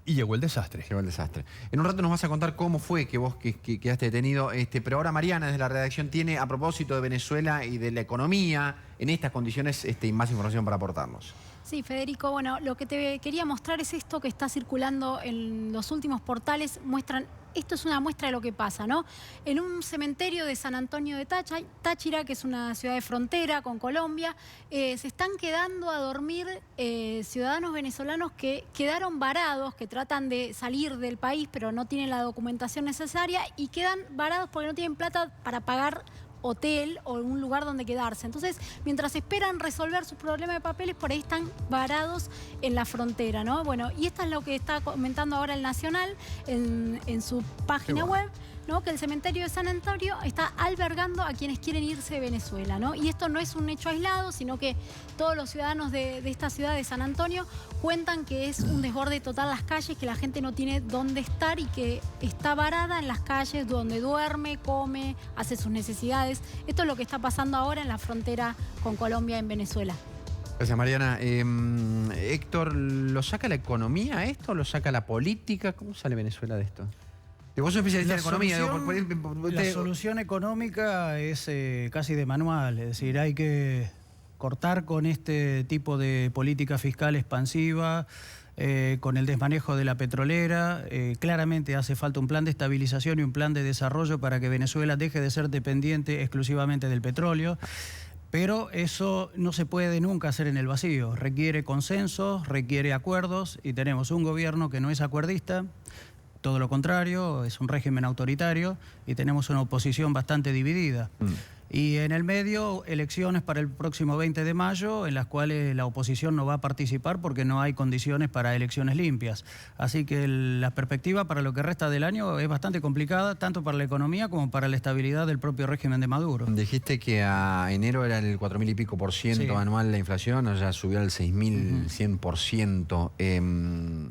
[SPEAKER 18] Y llegó el desastre.
[SPEAKER 6] Llegó el desastre. En un rato nos vas a contar cómo fue que vos que quedaste detenido. Pero ahora Mariana, desde la redacción, tiene, a propósito de Venezuela y de la economía, en estas condiciones, más información para aportarnos.
[SPEAKER 10] Sí, Federico, bueno, lo que te quería mostrar es esto que está circulando en los últimos portales. Esto es una muestra de lo que pasa, ¿no? En un cementerio de San Antonio de Táchira, que es una ciudad de frontera con Colombia, se están quedando a dormir ciudadanos venezolanos que quedaron varados, que tratan de salir del país, pero no tienen la documentación necesaria y quedan varados porque no tienen plata para pagar hotel o un lugar donde quedarse. Entonces, mientras esperan resolver su problema de papeles, por ahí están varados en la frontera, ¿no? Bueno, y esto es lo que está comentando ahora el Nacional en su página web, ¿no? Que el cementerio de San Antonio está albergando a quienes quieren irse de Venezuela, ¿no? Y esto no es un hecho aislado, sino que todos los ciudadanos de esta ciudad de San Antonio cuentan que es un desborde total las calles, que la gente no tiene dónde estar y que está varada en las calles donde duerme, come, hace sus necesidades. Esto es lo que está pasando ahora en la frontera con Colombia en Venezuela.
[SPEAKER 6] Gracias, Mariana. Héctor, ¿lo saca la economía esto? ¿Lo saca la política? ¿Cómo sale Venezuela de esto? Vos sos especialista en economía.
[SPEAKER 17] La solución económica es casi de manual, es decir, hay que cortar con este tipo de política fiscal expansiva, con el desmanejo de la petrolera. Claramente hace falta un plan de estabilización y un plan de desarrollo para que Venezuela deje de ser dependiente exclusivamente del petróleo. Pero eso no se puede nunca hacer en el vacío. Requiere consensos, requiere acuerdos y tenemos un gobierno que no es acuerdista. Todo lo contrario, es un régimen autoritario y tenemos una oposición bastante dividida. Y en el medio, elecciones para el próximo 20 de mayo, en las cuales la oposición no va a participar porque no hay condiciones para elecciones limpias. Así que la perspectiva para lo que resta del año es bastante complicada, tanto para la economía como para la estabilidad del propio régimen de Maduro.
[SPEAKER 6] Dijiste que a enero era el 4.000 y pico por ciento anual la inflación, ya subió al 6.100%.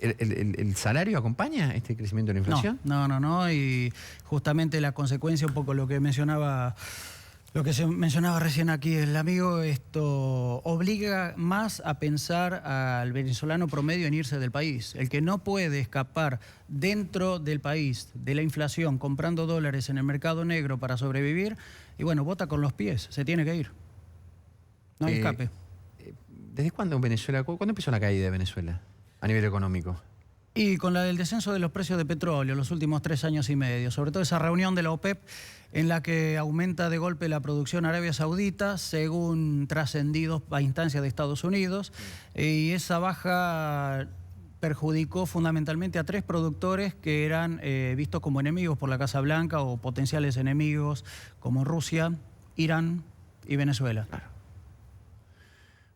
[SPEAKER 6] ¿El salario acompaña este crecimiento de la inflación?
[SPEAKER 17] No, y justamente la consecuencia, un poco lo que mencionaba recién aquí el amigo, esto obliga más a pensar al venezolano promedio en irse del país. El que no puede escapar dentro del país de la inflación comprando dólares en el mercado negro para sobrevivir, y bueno, vota con los pies, se tiene que ir. No hay escape.
[SPEAKER 6] ¿Desde cuándo cuándo empezó la caída de Venezuela a nivel económico?
[SPEAKER 17] Y con el descenso de los precios de petróleo los últimos 3 años y medio, sobre todo esa reunión de la OPEP en la que aumenta de golpe la producción Arabia Saudita, según trascendidos a instancias de Estados Unidos, y esa baja perjudicó fundamentalmente a 3 productores que eran vistos como enemigos por la Casa Blanca o potenciales enemigos, como Rusia, Irán y Venezuela.
[SPEAKER 6] Claro.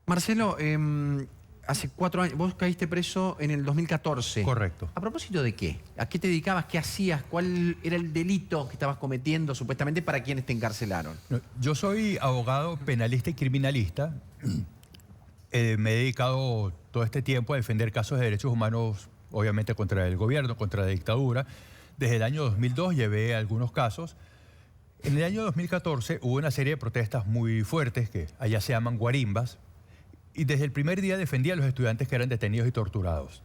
[SPEAKER 6] Marcelo, hace 4 años, vos caíste preso en el 2014.
[SPEAKER 18] Correcto.
[SPEAKER 6] ¿A propósito de qué? ¿A qué te dedicabas? ¿Qué hacías? ¿Cuál era el delito que estabas cometiendo supuestamente para quienes te encarcelaron?
[SPEAKER 18] Yo soy abogado penalista y criminalista. Me he dedicado todo este tiempo a defender casos de derechos humanos, obviamente contra el gobierno, contra la dictadura. Desde el año 2002 llevé algunos casos. En el año 2014 hubo una serie de protestas muy fuertes que allá se llaman guarimbas. Y desde el primer día defendí a los estudiantes que eran detenidos y torturados.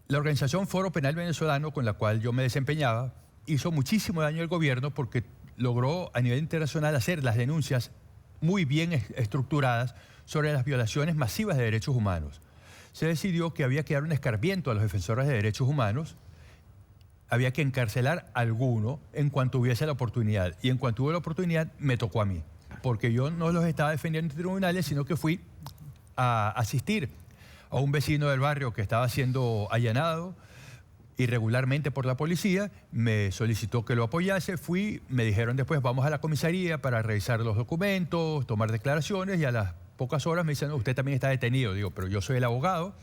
[SPEAKER 18] La organización Foro Penal Venezolano, con la cual yo me desempeñaba, hizo muchísimo daño al gobierno porque logró a nivel internacional hacer las denuncias muy bien estructuradas sobre las violaciones masivas de derechos humanos. Se decidió que había que dar un escarmiento a los defensores de derechos humanos había que encarcelar a alguno en cuanto hubiese la oportunidad. Y en cuanto hubo la oportunidad, me tocó a mí. Porque yo no los estaba defendiendo en tribunales, sino que fui a asistir a un vecino del barrio que estaba siendo allanado irregularmente por la policía, me solicitó que lo apoyase, fui, me dijeron después, vamos a la comisaría para revisar los documentos, tomar declaraciones, y a las pocas horas me dicen, usted también está detenido. Digo, pero yo soy el abogado,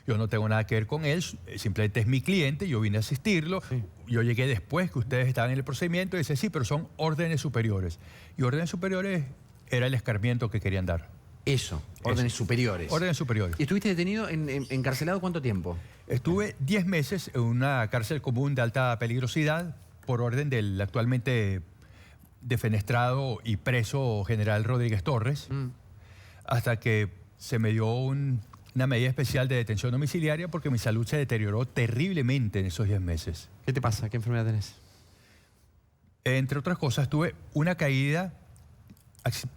[SPEAKER 18] yo no tengo nada que ver con él, simplemente es mi cliente, yo vine a asistirlo, yo llegué después que ustedes estaban en el procedimiento, y dice, sí, pero son órdenes superiores. Y órdenes superiores era el escarmiento que querían dar.
[SPEAKER 6] Eso, órdenes superiores.
[SPEAKER 18] Órdenes superiores.
[SPEAKER 6] ¿Y estuviste detenido, encarcelado cuánto tiempo?
[SPEAKER 18] Estuve 10 meses en una cárcel común de alta peligrosidad por orden del actualmente defenestrado y preso general Rodríguez Torres, hasta que se me dio una medida especial de detención domiciliaria porque mi salud se deterioró terriblemente en esos 10 meses.
[SPEAKER 6] ¿Qué te pasa? ¿Qué enfermedad tenés?
[SPEAKER 18] Entre otras cosas, tuve una caída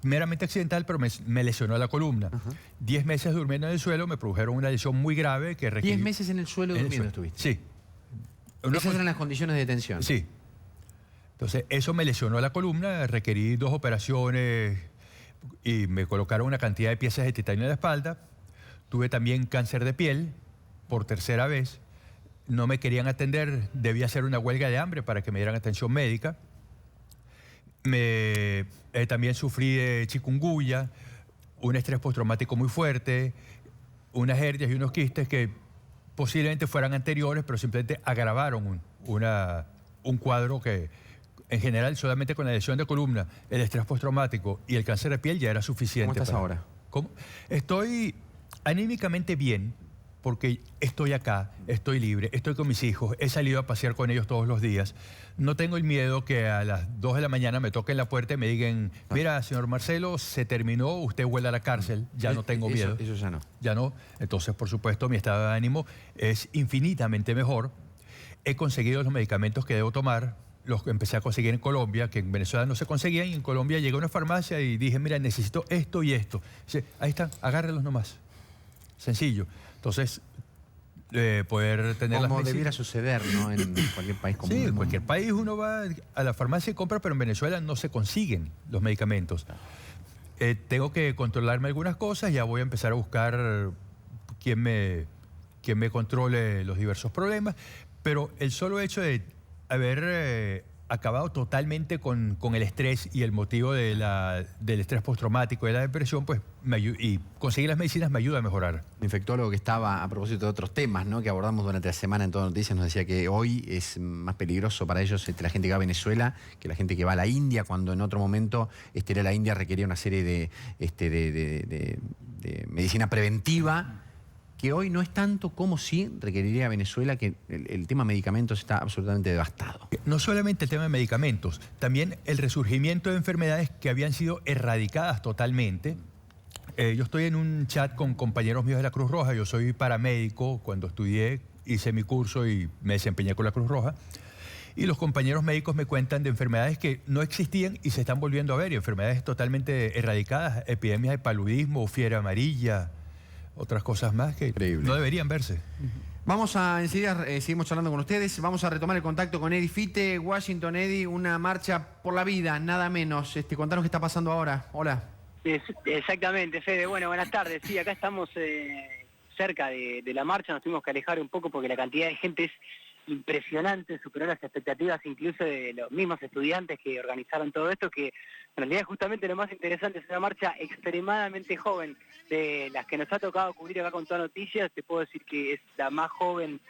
[SPEAKER 18] meramente accidental, pero me lesionó la columna. 10 meses durmiendo en el suelo me produjeron una lesión muy grave que requirió...
[SPEAKER 6] 10 meses en el suelo durmiendo estuviste.
[SPEAKER 18] Sí.
[SPEAKER 6] Esas eran las condiciones de detención.
[SPEAKER 18] Sí. Entonces, eso me lesionó la columna, requerí 2 operaciones y me colocaron una cantidad de piezas de titanio en la espalda. Tuve también cáncer de piel por 3ª vez. No me querían atender, debía hacer una huelga de hambre para que me dieran atención médica. También sufrí de chikungunya, un estrés postraumático muy fuerte, unas hernias y unos quistes que posiblemente fueran anteriores, pero simplemente agravaron un cuadro que, en general, solamente con la lesión de columna, el estrés postraumático y el cáncer de piel ya era suficiente.
[SPEAKER 6] ¿Cómo estás ahora?
[SPEAKER 18] ¿Cómo? Estoy anímicamente bien, porque estoy acá, estoy libre, estoy con mis hijos, he salido a pasear con ellos todos los días. No tengo el miedo que a las 2 de la mañana me toquen la puerta y me digan, mira, señor Marcelo, se terminó, usted vuelve a la cárcel, ya no tengo miedo.
[SPEAKER 6] Eso ya no.
[SPEAKER 18] Ya no. Entonces, por supuesto, mi estado de ánimo es infinitamente mejor. He conseguido los medicamentos que debo tomar, los empecé a conseguir en Colombia, que en Venezuela no se conseguían, y en Colombia llegué a una farmacia y dije, mira, necesito esto y esto. Dice, ahí están, agárrenlos nomás. Sencillo. Entonces, poder tener
[SPEAKER 6] como debiera suceder, ¿no? En cualquier país como
[SPEAKER 18] sí, en cualquier país uno va a la farmacia y compra, pero en Venezuela no se consiguen los medicamentos. Tengo que controlarme algunas cosas, ya voy a empezar a buscar quién me controle los diversos problemas, pero el solo hecho de haber acabado totalmente con el estrés y el motivo del estrés postraumático, de la depresión, pues y conseguir las medicinas me ayuda a mejorar.
[SPEAKER 6] Un infectólogo que estaba, a propósito de otros temas, ¿no?, que abordamos durante la semana en Todo Noticias, nos decía que hoy es más peligroso para ellos la gente que va a Venezuela que la gente que va a la India, cuando en otro momento ir a la India requería una serie de medicina preventiva, que hoy no es tanto como sí requeriría Venezuela, que el tema medicamentos está absolutamente devastado.
[SPEAKER 18] No solamente el tema de medicamentos, también el resurgimiento de enfermedades que habían sido erradicadas totalmente. Yo estoy en un chat con compañeros míos de la Cruz Roja, yo soy paramédico, cuando estudié hice mi curso y me desempeñé con la Cruz Roja, y los compañeros médicos me cuentan de enfermedades que no existían y se están volviendo a ver, y enfermedades totalmente erradicadas, epidemias de paludismo, fiebre amarilla, otras cosas más que no deberían verse.
[SPEAKER 6] Vamos a, enseguida seguimos charlando con ustedes, vamos a retomar el contacto con Eddie Fite, Washington. Eddie, una marcha por la vida, nada menos. Contanos qué está pasando ahora. Hola.
[SPEAKER 19] Exactamente, Fede. Bueno, buenas tardes. Sí, acá estamos cerca de la marcha, nos tuvimos que alejar un poco porque la cantidad de gente es impresionante, superó las expectativas incluso de los mismos estudiantes que organizaron todo esto, que en realidad justamente lo más interesante es una marcha extremadamente joven, de las que nos ha tocado cubrir acá con Todas Noticias. Te puedo decir que es la más joven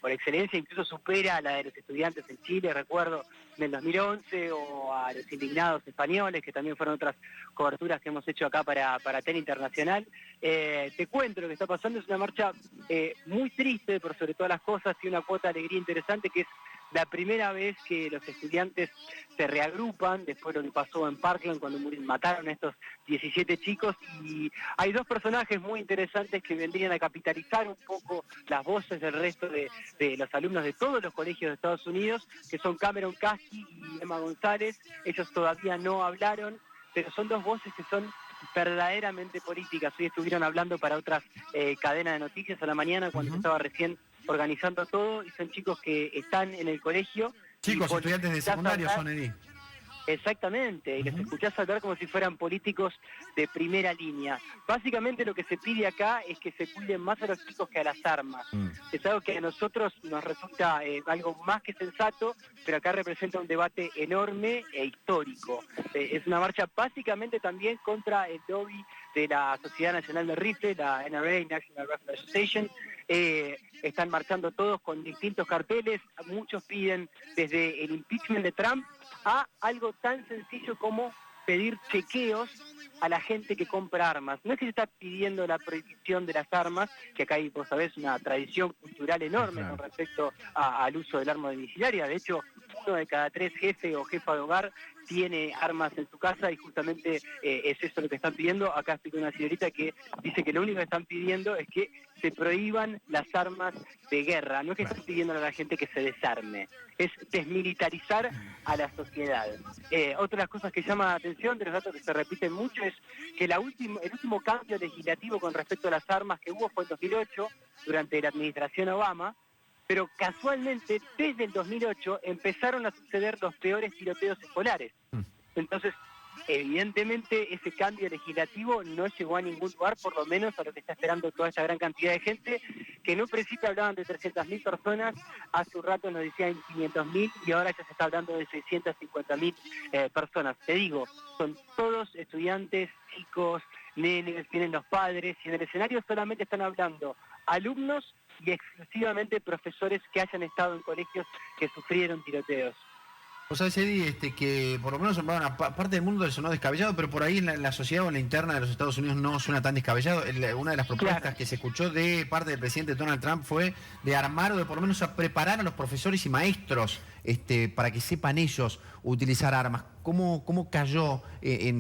[SPEAKER 19] por excelencia, incluso supera a la de los estudiantes en Chile, recuerdo, del 2011, o a los indignados españoles, que también fueron otras coberturas que hemos hecho acá para TEN Internacional. Te cuento lo que está pasando, es una marcha muy triste, pero sobre todas las cosas, y una cuota de alegría interesante, que es la primera vez que los estudiantes se reagrupan, después de lo que pasó en Parkland cuando mataron a estos 17 chicos, y hay 2 personajes muy interesantes que vendrían a capitalizar un poco las voces del resto de los alumnos de todos los colegios de Estados Unidos, que son Cameron Kasky y Emma González. Ellos todavía no hablaron, pero son 2 voces que son verdaderamente políticas. Hoy estuvieron hablando para otras cadenas de noticias a la mañana, cuando estaba recién organizando todo, y son chicos que están en el colegio.
[SPEAKER 6] Chicos,
[SPEAKER 19] y
[SPEAKER 6] estudiantes de secundario son, Edi.
[SPEAKER 19] Exactamente, y les escuchás hablar como si fueran políticos de primera línea. Básicamente lo que se pide acá es que se cuiden más a los chicos que a las armas. Es algo que a nosotros nos resulta algo más que sensato, pero acá representa un debate enorme e histórico. Es una marcha básicamente también contra el lobby de la Sociedad Nacional del Rifle, la NRA, National Rifle Association. Están marchando todos con distintos carteles. Muchos piden desde el impeachment de Trump a algo tan sencillo como pedir chequeos a la gente que compra armas. No es que se está pidiendo la prohibición de las armas, que acá hay, vos sabés, una tradición cultural enorme con respecto al uso del arma domiciliaria. De hecho, 1 de cada 3 jefe o jefa de hogar tiene armas en su casa, y justamente es eso lo que están pidiendo. Acá explica una señorita que dice que lo único que están pidiendo es que se prohíban las armas de guerra. No es que están pidiendo a la gente que se desarme, es desmilitarizar a la sociedad. Otra de las cosas que llama la atención, de los datos que se repiten mucho, es que el último cambio legislativo con respecto a las armas que hubo fue en 2008, durante la administración Obama, pero casualmente desde el 2008 empezaron a suceder los peores tiroteos escolares. Entonces, evidentemente ese cambio legislativo no llegó a ningún lugar, por lo menos a lo que está esperando toda esta gran cantidad de gente, que en un principio hablaban de 300.000 personas, hace un rato nos decían 500.000 y ahora ya se está hablando de 650.000 personas. Te digo, son todos estudiantes, chicos, nenes, tienen los padres, y en el escenario solamente están hablando alumnos y exclusivamente profesores que hayan estado en colegios que sufrieron tiroteos.
[SPEAKER 6] Vos sabés, Edi, que por lo menos en una parte del mundo sonó descabellado, pero por ahí en la sociedad o en la interna de los Estados Unidos no suena tan descabellado. Una de las propuestas que se escuchó de parte del presidente Donald Trump fue de armar o de por lo menos a preparar a los profesores y maestros para que sepan ellos utilizar armas. ¿Cómo cayó,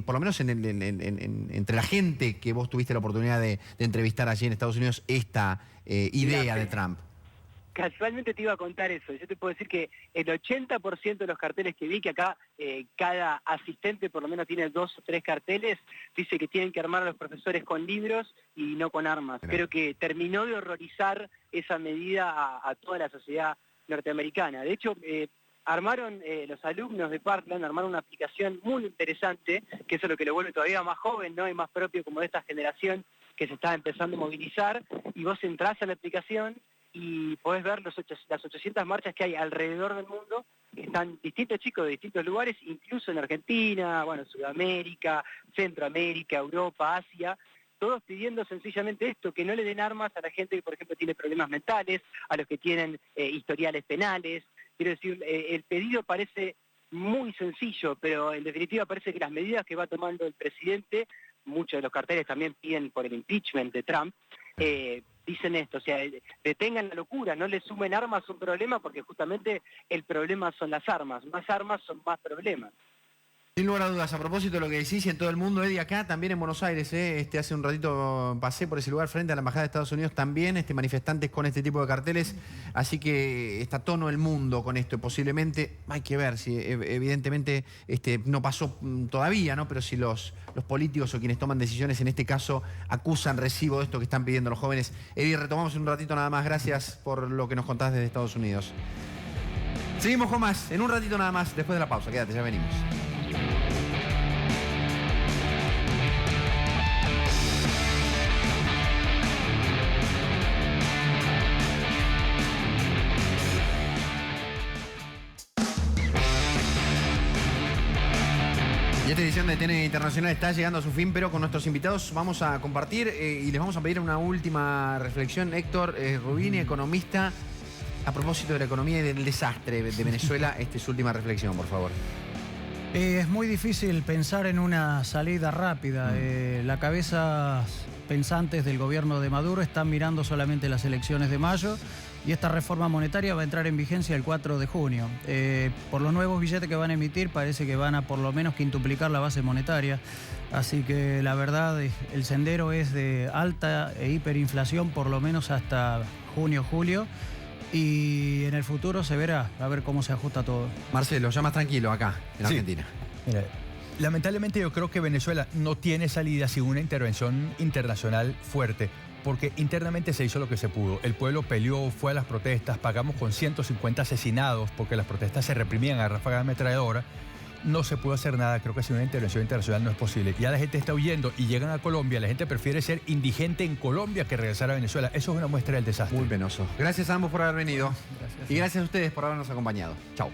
[SPEAKER 6] por lo menos entre la gente que vos tuviste la oportunidad de entrevistar allí en Estados Unidos, esta idea de Trump?
[SPEAKER 19] Casualmente te iba a contar eso. Yo te puedo decir que el 80% de los carteles que vi, que acá cada asistente por lo menos tiene 2 o 3 carteles, dice que tienen que armar a los profesores con libros y no con armas. Creo que terminó de horrorizar esa medida a toda la sociedad norteamericana. De hecho, armaron los alumnos de Parkland, armaron una aplicación muy interesante, que eso es lo que lo vuelve todavía más joven, ¿no? Y más propio como de esta generación que se está empezando a movilizar, y vos entrás a la aplicación y podés ver las 800 marchas que hay alrededor del mundo. Están distintos chicos de distintos lugares, incluso en Argentina, bueno, Sudamérica, Centroamérica, Europa, Asia, todos pidiendo sencillamente esto, que no le den armas a la gente que, por ejemplo, tiene problemas mentales, a los que tienen historiales penales. Quiero decir, el pedido parece muy sencillo, pero en definitiva parece que las medidas que va tomando el presidente, muchos de los carteles también piden por el impeachment de Trump, dicen esto, o sea, detengan la locura, no le sumen armas a un problema, porque justamente el problema son las armas son más problemas.
[SPEAKER 6] Sin lugar a dudas, a propósito de lo que decís, y en todo el mundo, Edi, acá también en Buenos Aires, hace un ratito pasé por ese lugar frente a la Embajada de Estados Unidos, también manifestantes con este tipo de carteles, así que está todo el mundo con esto, posiblemente, hay que ver si evidentemente no pasó todavía, ¿no? Pero si los políticos o quienes toman decisiones en este caso acusan recibo de esto que están pidiendo los jóvenes. Edi, retomamos en un ratito nada más, gracias por lo que nos contás desde Estados Unidos. Seguimos con más, en un ratito nada más, después de la pausa, quédate, ya venimos. Y esta edición de TN Internacional está llegando a su fin, pero con nuestros invitados vamos a compartir y les vamos a pedir una última reflexión. Héctor Rubini, economista, a propósito de la economía y del desastre de Venezuela, su última reflexión, por favor.
[SPEAKER 17] Es muy difícil pensar en una salida rápida. Las cabezas pensantes del gobierno de Maduro están mirando solamente las elecciones de mayo, y esta reforma monetaria va a entrar en vigencia el 4 de junio. Por los nuevos billetes que van a emitir, parece que van a por lo menos quintuplicar la base monetaria. Así que la verdad, el sendero es de alta e hiperinflación por lo menos hasta junio, julio. Y en el futuro se verá, a ver cómo se ajusta todo.
[SPEAKER 6] Marcelo, ya más tranquilo acá, en Argentina.
[SPEAKER 18] Mira, lamentablemente yo creo que Venezuela no tiene salida sin una intervención internacional fuerte. porque internamente se hizo lo que se pudo. El pueblo peleó, fue a las protestas, pagamos con 150 asesinados porque las protestas se reprimían a ráfagas de ametralladora. No se pudo hacer nada, creo que sin una intervención internacional no es posible. Ya la gente está huyendo y llegan a Colombia, la gente prefiere ser indigente en Colombia que regresar a Venezuela. Eso es una muestra del desastre.
[SPEAKER 6] Muy penoso. Gracias a ambos por haber venido. Gracias. Y gracias a ustedes por habernos acompañado. Chao.